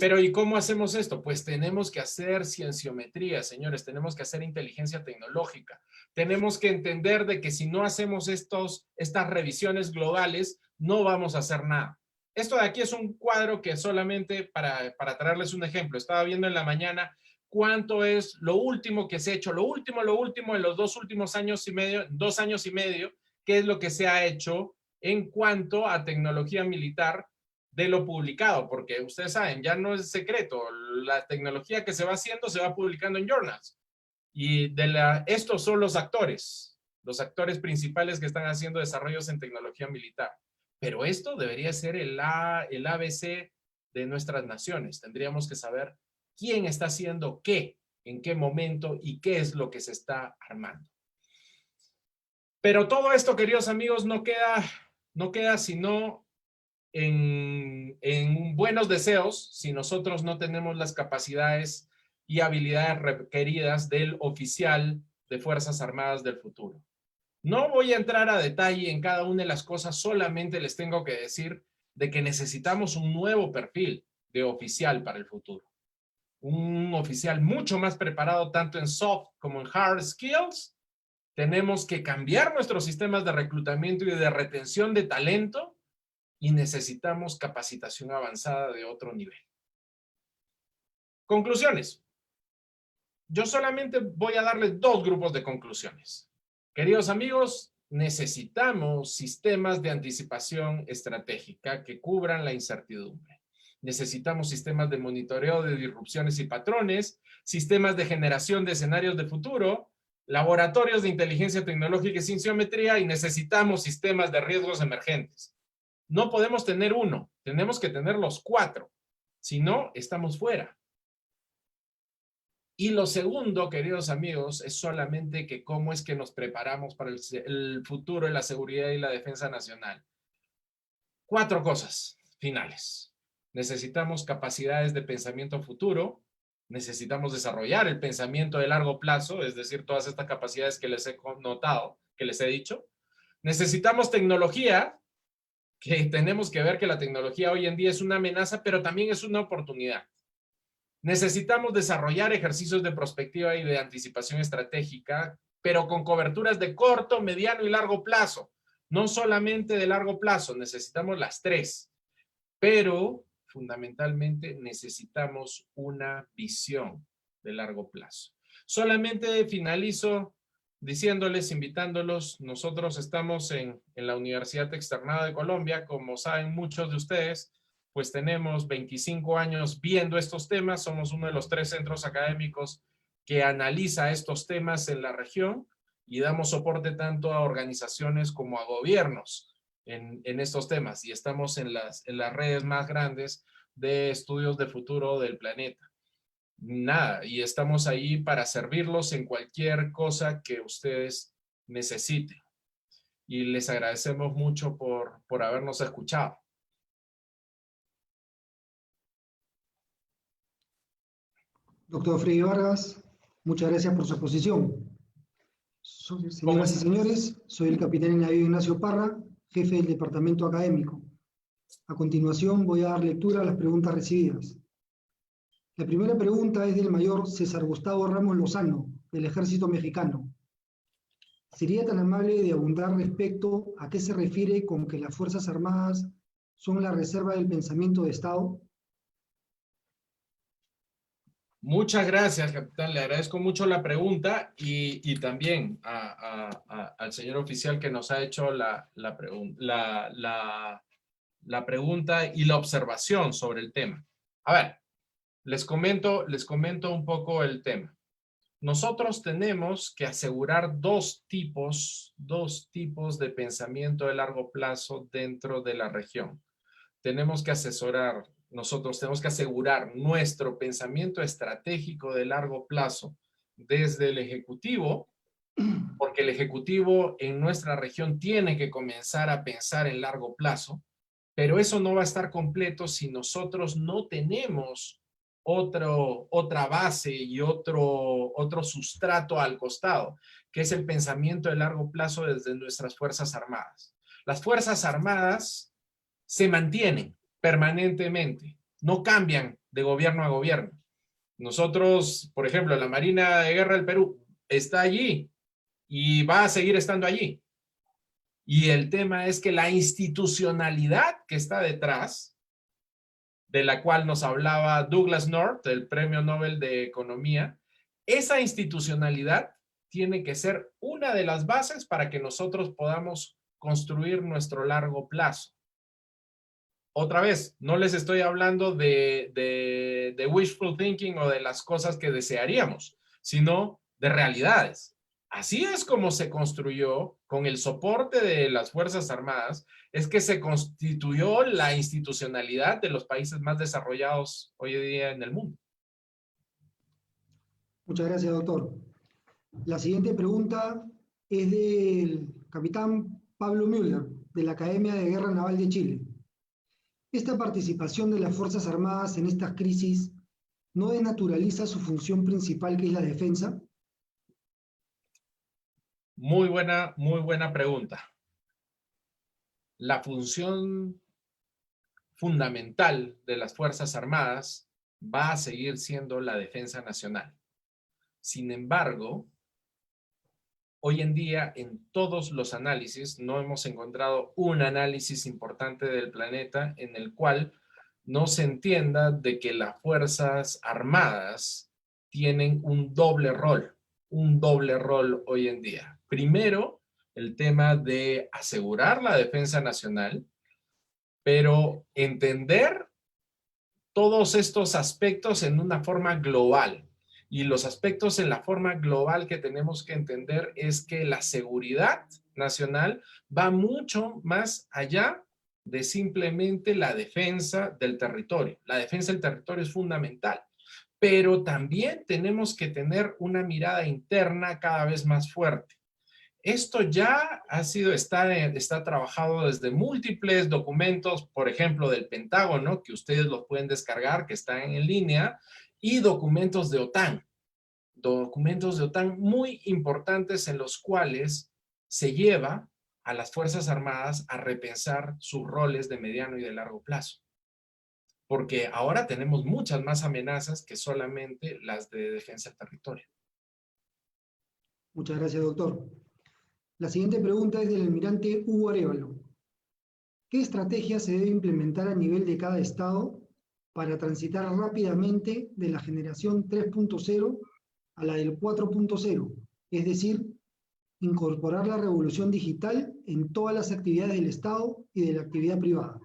S3: Pero ¿y cómo hacemos esto? Pues tenemos que hacer cienciometría, señores, tenemos que hacer inteligencia tecnológica. Tenemos que entender de que si no hacemos estas revisiones globales, no vamos a hacer nada. Esto de aquí es un cuadro que solamente para traerles un ejemplo. Estaba viendo en la mañana cuánto es lo último que se ha hecho, lo último en los 2 años y medio, qué es lo que se ha hecho en cuanto a tecnología militar de lo publicado, porque ustedes saben, ya no es secreto, la tecnología que se va haciendo se va publicando en journals. Y estos son los actores principales que están haciendo desarrollos en tecnología militar. Pero esto debería ser el ABC de nuestras naciones. Tendríamos que saber quién está haciendo qué, en qué momento y qué es lo que se está armando. Pero todo esto, queridos amigos, no queda sino en buenos deseos si nosotros no tenemos las capacidades y habilidades requeridas del oficial de Fuerzas Armadas del futuro. No voy a entrar a detalle en cada una de las cosas, solamente les tengo que decir de que necesitamos un nuevo perfil de oficial para el futuro. Un oficial mucho más preparado tanto en soft como en hard skills. Tenemos que cambiar nuestros sistemas de reclutamiento y de retención de talento y necesitamos capacitación avanzada de otro nivel. Conclusiones. Yo solamente voy a darles 2 grupos de conclusiones. Queridos amigos, necesitamos sistemas de anticipación estratégica que cubran la incertidumbre. Necesitamos sistemas de monitoreo de disrupciones y patrones, sistemas de generación de escenarios de futuro, laboratorios de inteligencia tecnológica y cienciometría, y necesitamos sistemas de riesgos emergentes. No podemos tener uno, tenemos que tener los 4. Si no, estamos fuera. Y lo segundo, queridos amigos, es solamente que cómo es que nos preparamos para el futuro de la seguridad y la defensa nacional. 4 cosas finales. Necesitamos capacidades de pensamiento futuro, necesitamos desarrollar el pensamiento de largo plazo, es decir, todas estas capacidades que les he notado, que les he dicho. Necesitamos tecnología, que tenemos que ver que la tecnología hoy en día es una amenaza, pero también es una oportunidad. Necesitamos desarrollar ejercicios de prospectiva y de anticipación estratégica, pero con coberturas de corto, mediano y largo plazo. No solamente de largo plazo, necesitamos las 3. Pero fundamentalmente necesitamos una visión de largo plazo. Solamente finalizo diciéndoles, invitándolos, nosotros estamos en la Universidad Externada de Colombia, como saben muchos de ustedes, pues tenemos 25 años viendo estos temas, somos uno de los 3 centros académicos que analiza estos temas en la región y damos soporte tanto a organizaciones como a gobiernos en estos temas y estamos en las redes más grandes de estudios de futuro del planeta. Nada, y estamos ahí para servirlos en cualquier cosa que ustedes necesiten. Y les agradecemos mucho por habernos escuchado.
S4: Doctor Freddy Vargas, muchas gracias por su exposición. Señoras y señores, soy el capitán navío Ignacio Parra, jefe del departamento académico. A continuación voy a dar lectura a las preguntas recibidas. La primera pregunta es del mayor César Gustavo Ramos Lozano, del Ejército Mexicano. ¿Sería tan amable de abundar respecto a qué se refiere con que las Fuerzas Armadas son la reserva del pensamiento de Estado?
S3: Muchas gracias, capitán. Le agradezco mucho la pregunta y también al señor oficial que nos ha hecho la pregunta y la observación sobre el tema. A ver, les comento un poco el tema. Nosotros tenemos que asegurar dos tipos de pensamiento de largo plazo dentro de la región. Nosotros tenemos que asegurar nuestro pensamiento estratégico de largo plazo desde el Ejecutivo, porque el Ejecutivo en nuestra región tiene que comenzar a pensar en largo plazo, pero eso no va a estar completo si nosotros no tenemos otra base y otro sustrato al costado, que es el pensamiento de largo plazo desde nuestras Fuerzas Armadas. Las Fuerzas Armadas se mantienen permanentemente, no cambian de gobierno a gobierno. Nosotros, por ejemplo, la Marina de Guerra del Perú está allí y va a seguir estando allí. Y el tema es que la institucionalidad que está detrás, de la cual nos hablaba Douglas North, el Premio Nobel de Economía, esa institucionalidad tiene que ser una de las bases para que nosotros podamos construir nuestro largo plazo. Otra vez, no les estoy hablando de wishful thinking o de las cosas que desearíamos, sino de realidades. Así es como se construyó, con el soporte de las Fuerzas Armadas, es que se constituyó la institucionalidad de los países más desarrollados hoy en día en el mundo.
S4: Muchas gracias, doctor. La siguiente pregunta es del capitán Pablo Müller, de la Academia de Guerra Naval de Chile. ¿Esta participación de las Fuerzas Armadas en estas crisis no desnaturaliza su función principal, que es la defensa?
S3: Muy buena pregunta. La función fundamental de las Fuerzas Armadas va a seguir siendo la defensa nacional. Sin embargo, hoy en día en todos los análisis no hemos encontrado un análisis importante del planeta en el cual no se entienda de que las Fuerzas Armadas tienen un doble rol hoy en día. Primero, el tema de asegurar la defensa nacional, pero entender todos estos aspectos en una forma global. Y los aspectos en la forma global que tenemos que entender es que la seguridad nacional va mucho más allá de simplemente la defensa del territorio. La defensa del territorio es fundamental, pero también tenemos que tener una mirada interna cada vez más fuerte. Esto ya está trabajado desde múltiples documentos, por ejemplo, del Pentágono, que ustedes los pueden descargar, que están en línea, y documentos de OTAN muy importantes en los cuales se lleva a las Fuerzas Armadas a repensar sus roles de mediano y de largo plazo. Porque ahora tenemos muchas más amenazas que solamente las de defensa del territorio.
S4: Muchas gracias, doctor. La siguiente pregunta es del almirante Hugo Arévalo. ¿Qué estrategia se debe implementar a nivel de cada estado para transitar rápidamente de la generación 3.0 a la del 4.0? Es decir, incorporar la revolución digital en todas las actividades del Estado y de la actividad privada.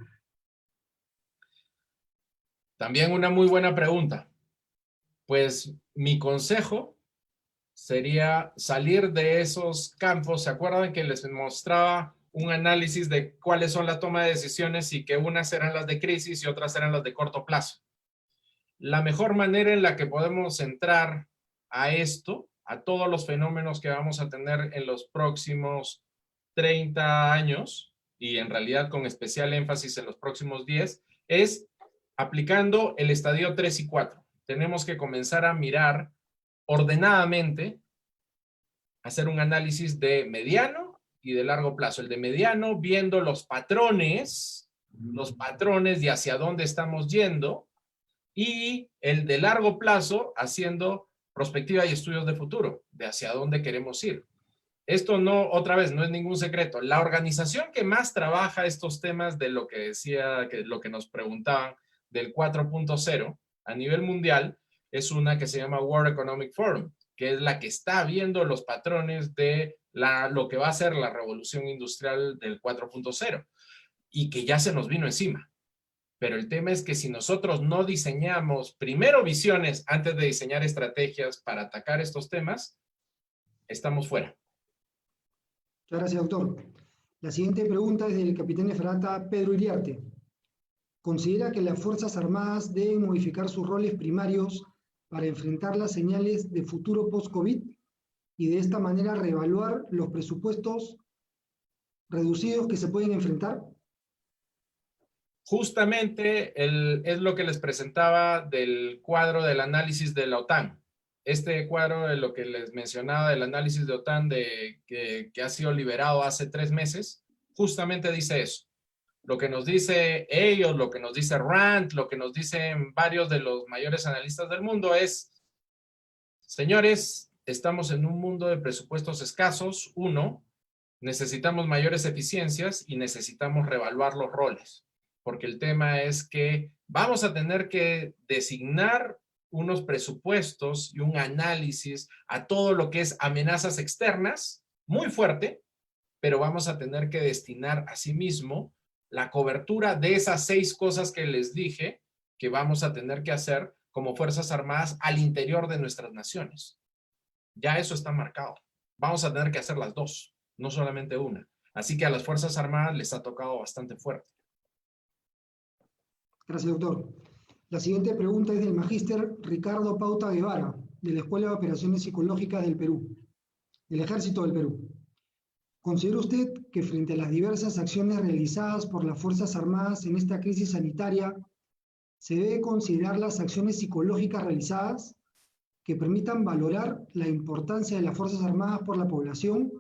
S3: También una muy buena pregunta. Pues mi consejo sería salir de esos campos. ¿Se acuerdan que les mostraba un análisis de cuáles son la toma de decisiones y que unas eran las de crisis y otras eran las de corto plazo? La mejor manera en la que podemos entrar a esto, a todos los fenómenos que vamos a tener en los próximos 30 años, y en realidad con especial énfasis en los próximos 10, es aplicando el estadio 3 y 4. Tenemos que comenzar a mirar ordenadamente, hacer un análisis de mediano y de largo plazo. El de mediano viendo los patrones de hacia dónde estamos yendo, y el de largo plazo haciendo prospectiva y estudios de futuro, de hacia dónde queremos ir. Esto no, otra vez, no es ningún secreto. La organización que más trabaja estos temas de lo que decía, lo que nos preguntaban del 4.0 a nivel mundial, es una que se llama World Economic Forum, que es la que está viendo los patrones de lo que va a ser la revolución industrial del 4.0 y que ya se nos vino encima. Pero el tema es que si nosotros no diseñamos primero visiones antes de diseñar estrategias para atacar estos temas, estamos fuera.
S4: Muchas gracias, doctor. La siguiente pregunta es del capitán de fragata Pedro Iriarte. ¿Considera que las Fuerzas Armadas deben modificar sus roles primarios para enfrentar las señales de futuro post-COVID y de esta manera reevaluar los presupuestos reducidos que se pueden enfrentar?
S3: Justamente es lo que les presentaba del cuadro del análisis de la OTAN. Este cuadro de lo que les mencionaba del análisis de OTAN que ha sido liberado hace 3 meses, justamente dice eso. Lo que nos dice ellos, lo que nos dice Rand, lo que nos dicen varios de los mayores analistas del mundo es, señores, estamos en un mundo de presupuestos escasos, necesitamos mayores eficiencias y necesitamos reevaluar los roles, porque el tema es que vamos a tener que designar unos presupuestos y un análisis a todo lo que es amenazas externas, muy fuerte, pero vamos a tener que destinar asimismo la cobertura de esas 6 cosas que les dije que vamos a tener que hacer como Fuerzas Armadas al interior de nuestras naciones. Ya eso está marcado. Vamos a tener que hacer las 2, no solamente una. Así que a las Fuerzas Armadas les ha tocado bastante fuerte.
S4: Gracias, doctor. La siguiente pregunta es del magíster Ricardo Pauta Guevara, de la Escuela de Operaciones Psicológicas del Perú, del Ejército del Perú. ¿Considera usted que frente a las diversas acciones realizadas por las Fuerzas Armadas en esta crisis sanitaria, se debe considerar las acciones psicológicas realizadas que permitan valorar la importancia de las Fuerzas Armadas por la población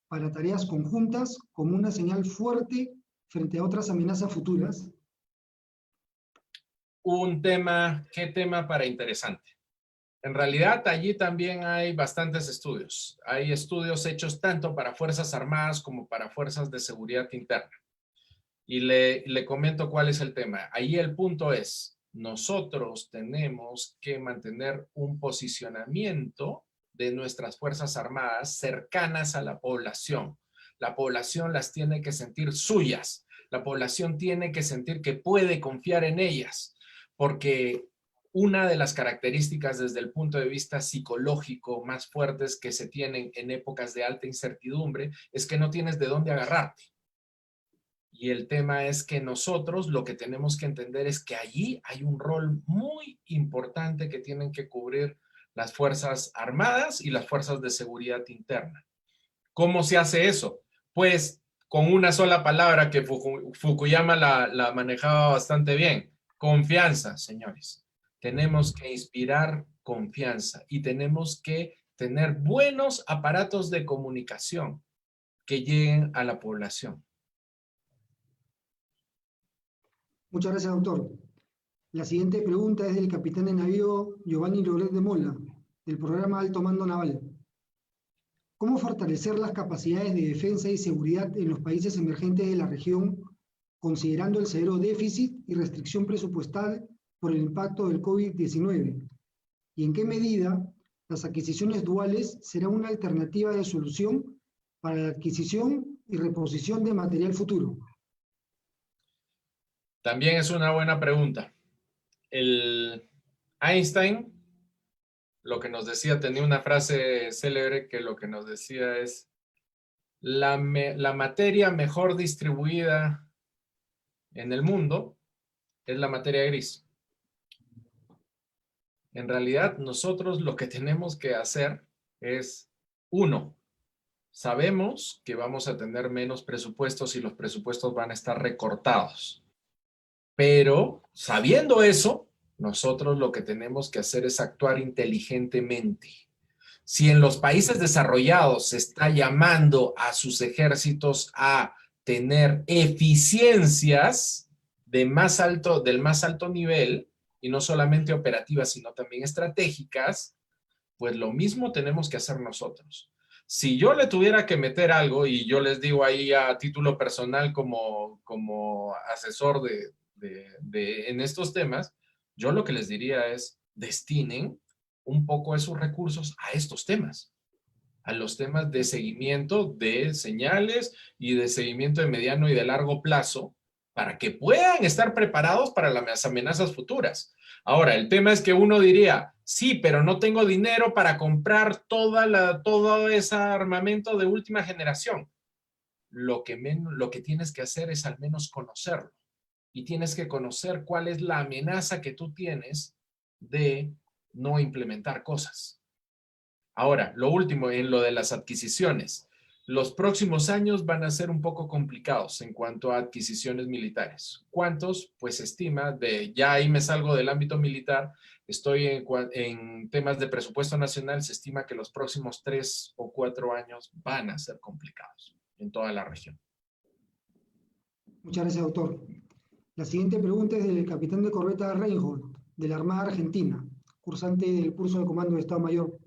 S4: para tareas conjuntas como una señal fuerte frente a otras amenazas futuras?
S3: qué tema para interesante. En realidad, allí también hay bastantes estudios. Hay estudios hechos tanto para Fuerzas Armadas como para Fuerzas de Seguridad Interna. Y le comento cuál es el tema. Ahí el punto es, nosotros tenemos que mantener un posicionamiento de nuestras Fuerzas Armadas cercanas a la población. La población las tiene que sentir suyas. La población tiene que sentir que puede confiar en ellas, porque una de las características desde el punto de vista psicológico más fuertes que se tienen en épocas de alta incertidumbre es que no tienes de dónde agarrarte. Y el tema es que nosotros lo que tenemos que entender es que allí hay un rol muy importante que tienen que cubrir las Fuerzas Armadas y las Fuerzas de Seguridad Interna. ¿Cómo se hace eso? Pues con una sola palabra que Fukuyama la manejaba bastante bien. Confianza, señores. Tenemos que inspirar confianza y tenemos que tener buenos aparatos de comunicación que lleguen a la población.
S4: Muchas gracias, doctor. La siguiente pregunta es del capitán de navío Giovanni Loret de Mola, del programa Alto Mando Naval. ¿Cómo fortalecer las capacidades de defensa y seguridad en los países emergentes de la región, considerando el severo déficit y restricción presupuestal por el impacto del COVID-19? ¿Y en qué medida las adquisiciones duales serán una alternativa de solución para la adquisición y reposición de material futuro?
S3: También es una buena pregunta. El Einstein, lo que nos decía, tenía una frase célebre que lo que nos decía es la materia mejor distribuida en el mundo es la materia gris. En realidad, nosotros lo que tenemos que hacer es, uno, sabemos que vamos a tener menos presupuestos y los presupuestos van a estar recortados. Pero, sabiendo eso, nosotros lo que tenemos que hacer es actuar inteligentemente. Si en los países desarrollados se está llamando a sus ejércitos a tener eficiencias del más alto nivel, y no solamente operativas, sino también estratégicas, pues lo mismo tenemos que hacer nosotros. Si yo le tuviera que meter algo, y yo les digo ahí a título personal como asesor en estos temas, yo lo que les diría es destinen un poco de sus recursos a estos temas, a los temas de seguimiento de señales y de seguimiento de mediano y de largo plazo, para que puedan estar preparados para las amenazas futuras. Ahora, el tema es que uno diría, sí, pero no tengo dinero para comprar todo ese armamento de última generación. Lo que tienes que hacer es al menos conocerlo. Y tienes que conocer cuál es la amenaza que tú tienes de no implementar cosas. Ahora, lo último, en lo de las adquisiciones. Los próximos años van a ser un poco complicados en cuanto a adquisiciones militares. ¿Cuántos? Pues se estima, ya ahí me salgo del ámbito militar, estoy en temas de presupuesto nacional, se estima que los próximos 3 o 4 años van a ser complicados en toda la región.
S4: Muchas gracias, doctor. La siguiente pregunta es del capitán de corbeta Reinhold, de la Armada Argentina, cursante del curso de Comando de Estado Mayor.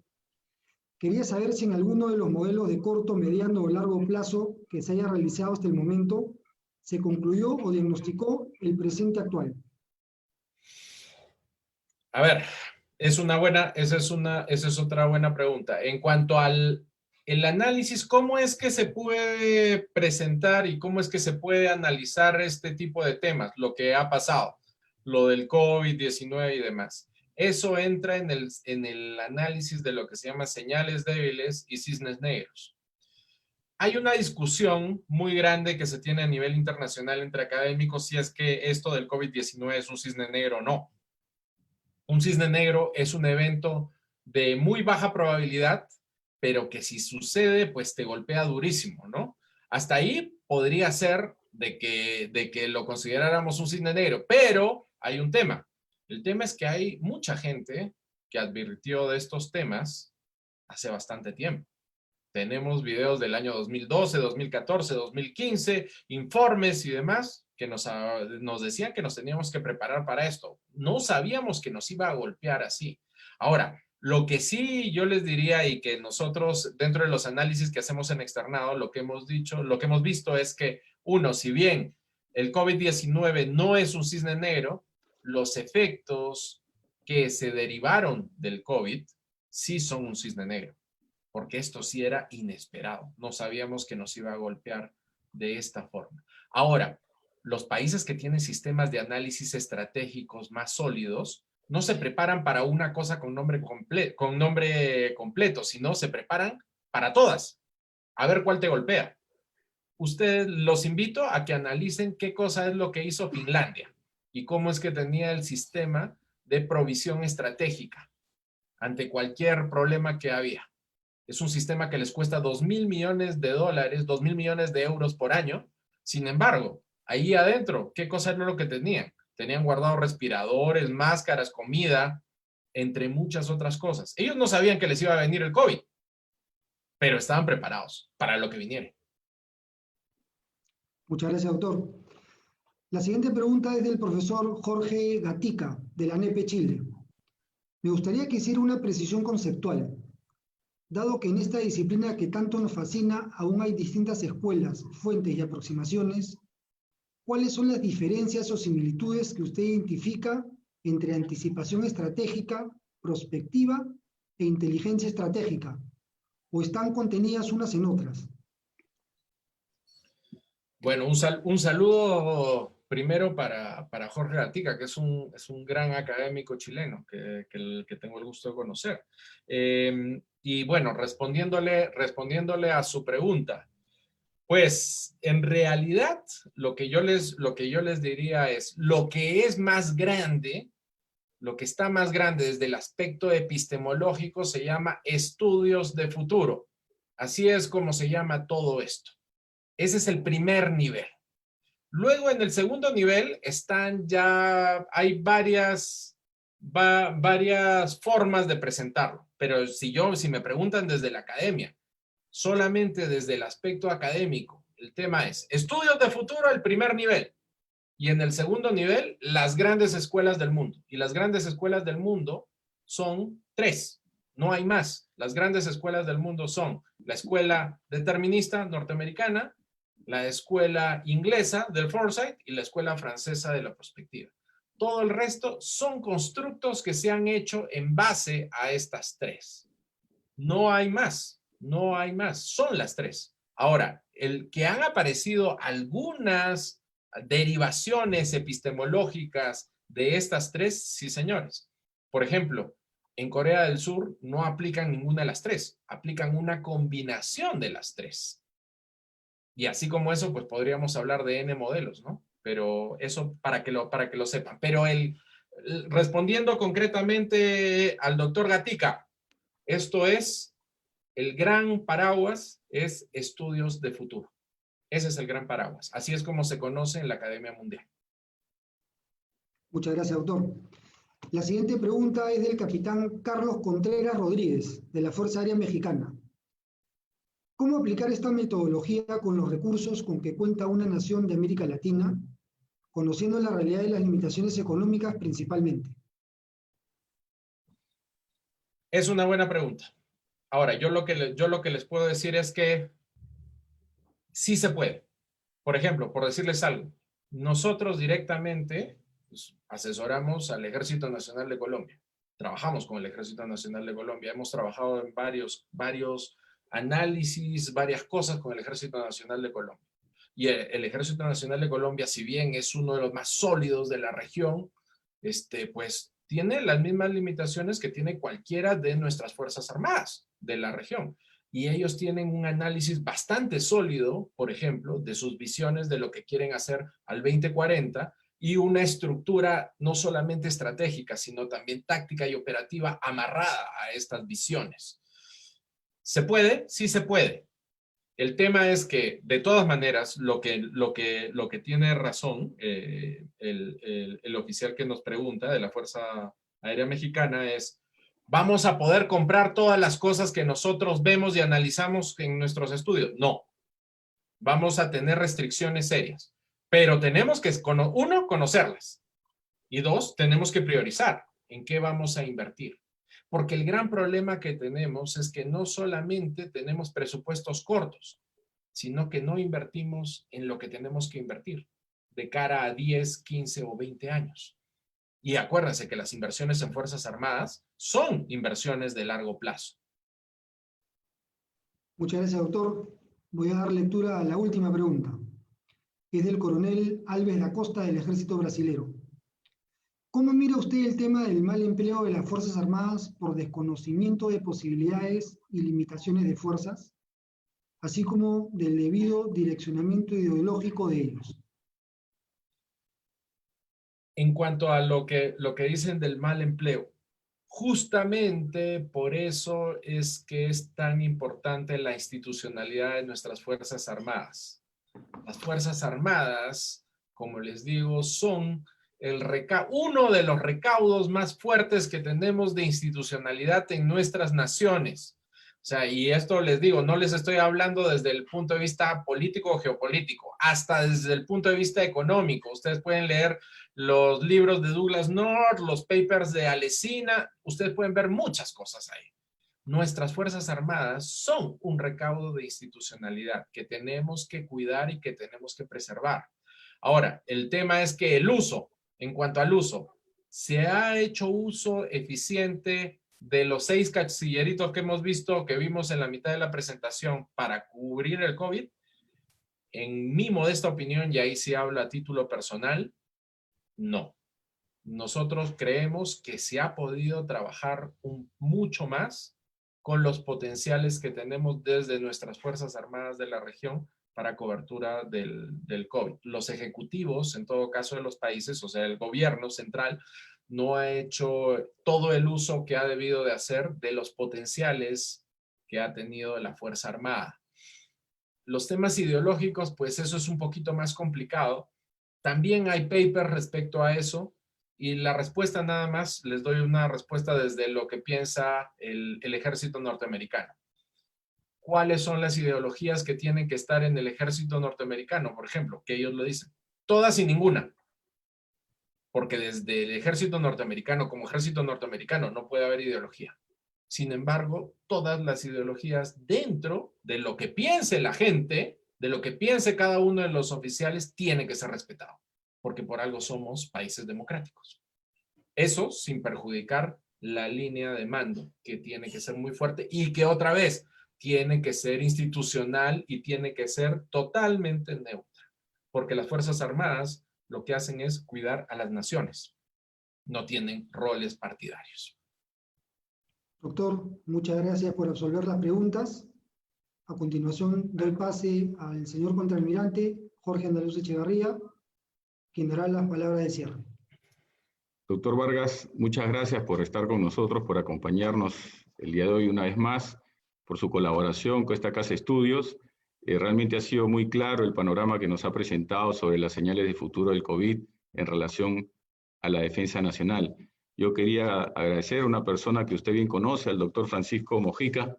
S4: Quería saber si en alguno de los modelos de corto, mediano o largo plazo que se haya realizado hasta el momento se concluyó o diagnosticó el presente actual.
S3: A ver, esa es otra buena pregunta. En cuanto al el análisis, ¿cómo es que se puede presentar y cómo es que se puede analizar este tipo de temas? Lo que ha pasado, lo del COVID-19 y demás. Eso entra en el análisis de lo que se llama señales débiles y cisnes negros. Hay una discusión muy grande que se tiene a nivel internacional entre académicos si es que esto del COVID-19 es un cisne negro o no. Un cisne negro es un evento de muy baja probabilidad, pero que si sucede, pues te golpea durísimo, ¿no? Hasta ahí podría ser de que lo consideráramos un cisne negro, pero hay un tema. El tema es que hay mucha gente que advirtió de estos temas hace bastante tiempo. Tenemos videos del año 2012, 2014, 2015, informes y demás que nos decían que nos teníamos que preparar para esto. No sabíamos que nos iba a golpear así. Ahora, lo que sí yo les diría y que nosotros dentro de los análisis que hacemos en externado, lo que hemos dicho, lo que hemos visto es que, uno, si bien el COVID-19 no es un cisne negro, los efectos que se derivaron del COVID sí son un cisne negro, porque esto sí era inesperado. No sabíamos que nos iba a golpear de esta forma. Ahora, los países que tienen sistemas de análisis estratégicos más sólidos no se preparan para una cosa con nombre completo, sino se preparan para todas. A ver cuál te golpea. Ustedes los invito a que analicen qué cosa es lo que hizo Finlandia y cómo es que tenía el sistema de provisión estratégica ante cualquier problema que había. Es un sistema que les cuesta $2.000 millones, $2.000 millones de euros por año. Sin embargo, ahí adentro, ¿qué cosa era lo que tenían? Tenían guardados respiradores, máscaras, comida, entre muchas otras cosas. Ellos no sabían que les iba a venir el COVID, pero estaban preparados para lo que viniera.
S4: Muchas gracias, doctor. La siguiente pregunta es del profesor Jorge Gatica, de la NEPE Chile. Me gustaría que hiciera una precisión conceptual. Dado que en esta disciplina que tanto nos fascina aún hay distintas escuelas, fuentes y aproximaciones, ¿cuáles son las diferencias o similitudes que usted identifica entre anticipación estratégica, prospectiva e inteligencia estratégica? ¿O están contenidas unas en otras?
S3: Bueno, un saludo primero para Jorge Gatica, que es un gran académico chileno que tengo el gusto de conocer. Y bueno, respondiéndole a su pregunta, pues en realidad lo que yo les diría es, lo que es más grande, lo que está más grande desde el aspecto epistemológico se llama estudios de futuro. Así es como se llama todo esto. Ese es el primer nivel. Luego en el segundo nivel hay varias formas de presentarlo, pero si me preguntan desde la academia, solamente desde el aspecto académico, el tema es estudios de futuro, el primer nivel, y en el segundo nivel, las grandes escuelas del mundo. Y las grandes escuelas del mundo son 3, no hay más. Las grandes escuelas del mundo son la escuela determinista norteamericana, la escuela inglesa del foresight y la escuela francesa de la prospectiva. Todo el resto son constructos que se han hecho en base a estas 3. No hay más, no hay más, son las 3. Ahora, el que han aparecido algunas derivaciones epistemológicas de estas 3, sí señores. Por ejemplo, en Corea del Sur no aplican ninguna de las 3, aplican una combinación de las 3. Y así como eso, pues podríamos hablar de N modelos, ¿no? Pero eso para que lo sepan. Pero respondiendo concretamente al doctor Gatica, esto es, el gran paraguas es estudios de futuro. Ese es el gran paraguas. Así es como se conoce en la Academia Mundial.
S4: Muchas gracias, doctor. La siguiente pregunta es del capitán Carlos Contreras Rodríguez, de la Fuerza Aérea Mexicana. ¿Cómo aplicar esta metodología con los recursos con que cuenta una nación de América Latina, conociendo la realidad y las limitaciones económicas principalmente?
S3: Es una buena pregunta. Ahora, yo lo que les puedo decir es que sí se puede. Por ejemplo, por decirles algo, nosotros directamente pues, asesoramos al Ejército Nacional de Colombia. Trabajamos con el Ejército Nacional de Colombia. Hemos trabajado en varios análisis, varias cosas con el Ejército Nacional de Colombia. Y el Ejército Nacional de Colombia, si bien es uno de los más sólidos de la región, pues tiene las mismas limitaciones que tiene cualquiera de nuestras Fuerzas Armadas de la región. Y ellos tienen un análisis bastante sólido, por ejemplo, de sus visiones de lo que quieren hacer al 2040 y una estructura no solamente estratégica, sino también táctica y operativa amarrada a estas visiones. ¿Se puede? Sí se puede. El tema es que, de todas maneras, lo que tiene razón el oficial que nos pregunta de la Fuerza Aérea Mexicana es, ¿Vamos a poder comprar todas las cosas que nosotros vemos y analizamos en nuestros estudios? No. Vamos a tener restricciones serias. Pero tenemos que, uno, conocerlas. Y dos, tenemos que priorizar en qué vamos a invertir. Porque el gran problema que tenemos es que no solamente tenemos presupuestos cortos, sino que no invertimos en lo que tenemos que invertir de cara a 10, 15 o 20 años. Y acuérdense que las inversiones en Fuerzas Armadas son inversiones de largo plazo.
S4: Muchas gracias, doctor. Voy a dar lectura a la última pregunta. Es del coronel Alves da Costa del Ejército Brasilero. ¿Cómo mira usted el tema del mal empleo de las Fuerzas Armadas por desconocimiento de posibilidades y limitaciones de fuerzas, así como del debido direccionamiento ideológico de ellos?
S3: En cuanto a lo que dicen del mal empleo, justamente por eso es que es tan importante la institucionalidad de nuestras Fuerzas Armadas. Las Fuerzas Armadas, como les digo, son uno de los recaudos más fuertes que tenemos de institucionalidad en nuestras naciones. O sea, y esto les digo, no les estoy hablando desde el punto de vista político o geopolítico, hasta desde el punto de vista económico. Ustedes pueden leer los libros de Douglas North, los papers de Alesina, ustedes pueden ver muchas cosas ahí. Nuestras Fuerzas Armadas son un recaudo de institucionalidad que tenemos que cuidar y que tenemos que preservar. Ahora, el tema es que el uso, en cuanto al uso, ¿se ha hecho uso eficiente de los 6 cancilleritos que hemos visto, que vimos en la mitad de la presentación para cubrir el COVID? En mi modesta opinión, y ahí sí hablo a título personal, no. Nosotros creemos que se ha podido trabajar mucho más con los potenciales que tenemos desde nuestras Fuerzas Armadas de la región para cobertura del COVID. Los ejecutivos, en todo caso de los países, o sea, el gobierno central, no ha hecho todo el uso que ha debido de hacer de los potenciales que ha tenido la Fuerza Armada. Los temas ideológicos, pues eso es un poquito más complicado. También hay papers respecto a eso. Y la respuesta nada más, les doy una respuesta desde lo que piensa el ejército norteamericano. ¿Cuáles son las ideologías que tienen que estar en el ejército norteamericano? Por ejemplo, que ellos lo dicen. Todas y ninguna. Porque desde el ejército norteamericano como ejército norteamericano no puede haber ideología. Sin embargo, todas las ideologías dentro de lo que piense la gente, de lo que piense cada uno de los oficiales, tiene que ser respetado. Porque por algo somos países democráticos. Eso sin perjudicar la línea de mando, que tiene que ser muy fuerte y que otra vez tiene que ser institucional y tiene que ser totalmente neutra. Porque las Fuerzas Armadas lo que hacen es cuidar a las naciones. No tienen roles partidarios.
S4: Doctor, muchas gracias por absolver las preguntas. A continuación, doy pase al señor contraalmirante Jorge Andaluz Echevarría, quien dará las palabras de cierre.
S2: Doctor Vargas, muchas gracias por estar con nosotros, por acompañarnos el día de hoy una vez más, por su colaboración con esta Casa de Estudios. Realmente ha sido muy claro el panorama que nos ha presentado sobre las señales de futuro del COVID en relación a la defensa nacional. Yo quería agradecer a una persona que usted bien conoce, al doctor Francisco Mojica,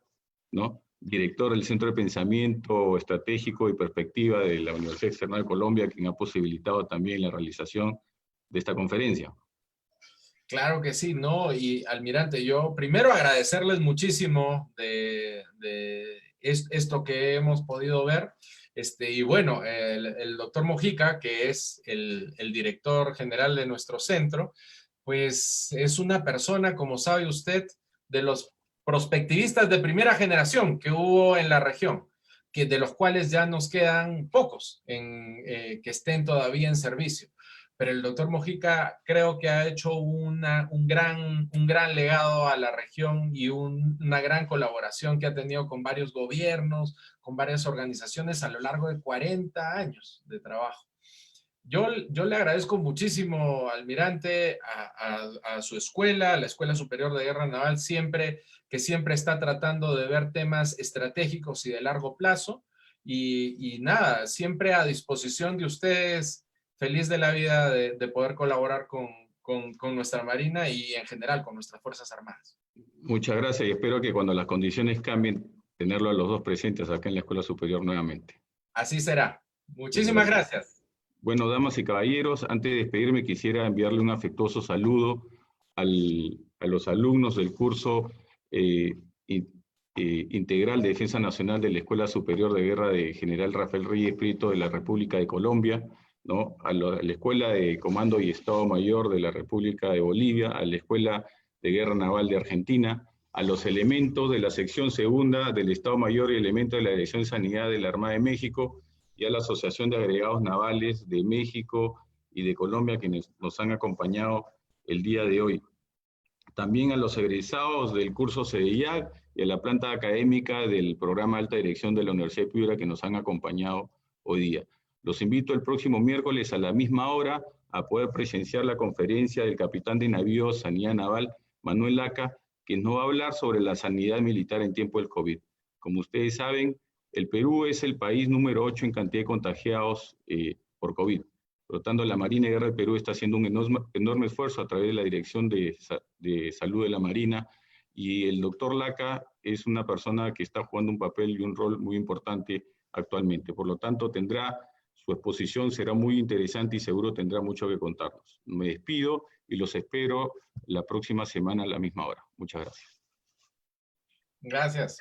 S2: ¿no?, director del Centro de Pensamiento Estratégico y Perspectiva de la Universidad External de Colombia, quien ha posibilitado también la realización de esta conferencia.
S3: Claro que sí, ¿no? Y almirante, yo primero agradecerles muchísimo de esto que hemos podido ver. Y bueno, el doctor Mojica, que es el director general de nuestro centro, pues es una persona, como sabe usted, de los prospectivistas de primera generación que hubo en la región, de los cuales ya nos quedan pocos que estén todavía en servicio. Pero el doctor Mojica creo que ha hecho un gran legado a la región y una gran colaboración que ha tenido con varios gobiernos, con varias organizaciones a lo largo de 40 años de trabajo. Yo le agradezco muchísimo, almirante, a su escuela, a la Escuela Superior de Guerra Naval, que siempre está tratando de ver temas estratégicos y de largo plazo. Y nada, siempre a disposición de ustedes, feliz de la vida de poder colaborar con nuestra Marina y en general con nuestras Fuerzas Armadas.
S2: Muchas gracias y espero que cuando las condiciones cambien, tenerlo a los dos presentes acá en la Escuela Superior nuevamente.
S3: Así será. Muchísimas gracias.
S2: Bueno, damas y caballeros, antes de despedirme quisiera enviarle un afectuoso saludo a los alumnos del curso integral de Defensa Nacional de la Escuela Superior de Guerra de General Rafael Reyes Prieto de la República de Colombia, ¿no? A la Escuela de Comando y Estado Mayor de la República de Bolivia, a la Escuela de Guerra Naval de Argentina, a los elementos de la sección segunda del Estado Mayor y elementos de la Dirección de Sanidad de la Armada de México, y a la Asociación de Agregados Navales de México y de Colombia, quienes nos han acompañado el día de hoy. También a los egresados del curso CEDIAC y a la planta académica del programa de alta dirección de la Universidad de Piura que nos han acompañado hoy día. Los invito el próximo miércoles a la misma hora a poder presenciar la conferencia del capitán de navío Sanidad Naval, Manuel Laca, que nos va a hablar sobre la sanidad militar en tiempo del COVID. Como ustedes saben, el Perú es el país número 8 en cantidad de contagiados por COVID. Por lo tanto, la Marina de Guerra del Perú está haciendo un enorme esfuerzo a través de la Dirección de Salud de la Marina, y el doctor Laca es una persona que está jugando un papel y un rol muy importante actualmente. Por lo tanto, su exposición será muy interesante y seguro tendrá mucho que contarnos. Me despido y los espero la próxima semana a la misma hora. Muchas gracias.
S3: Gracias.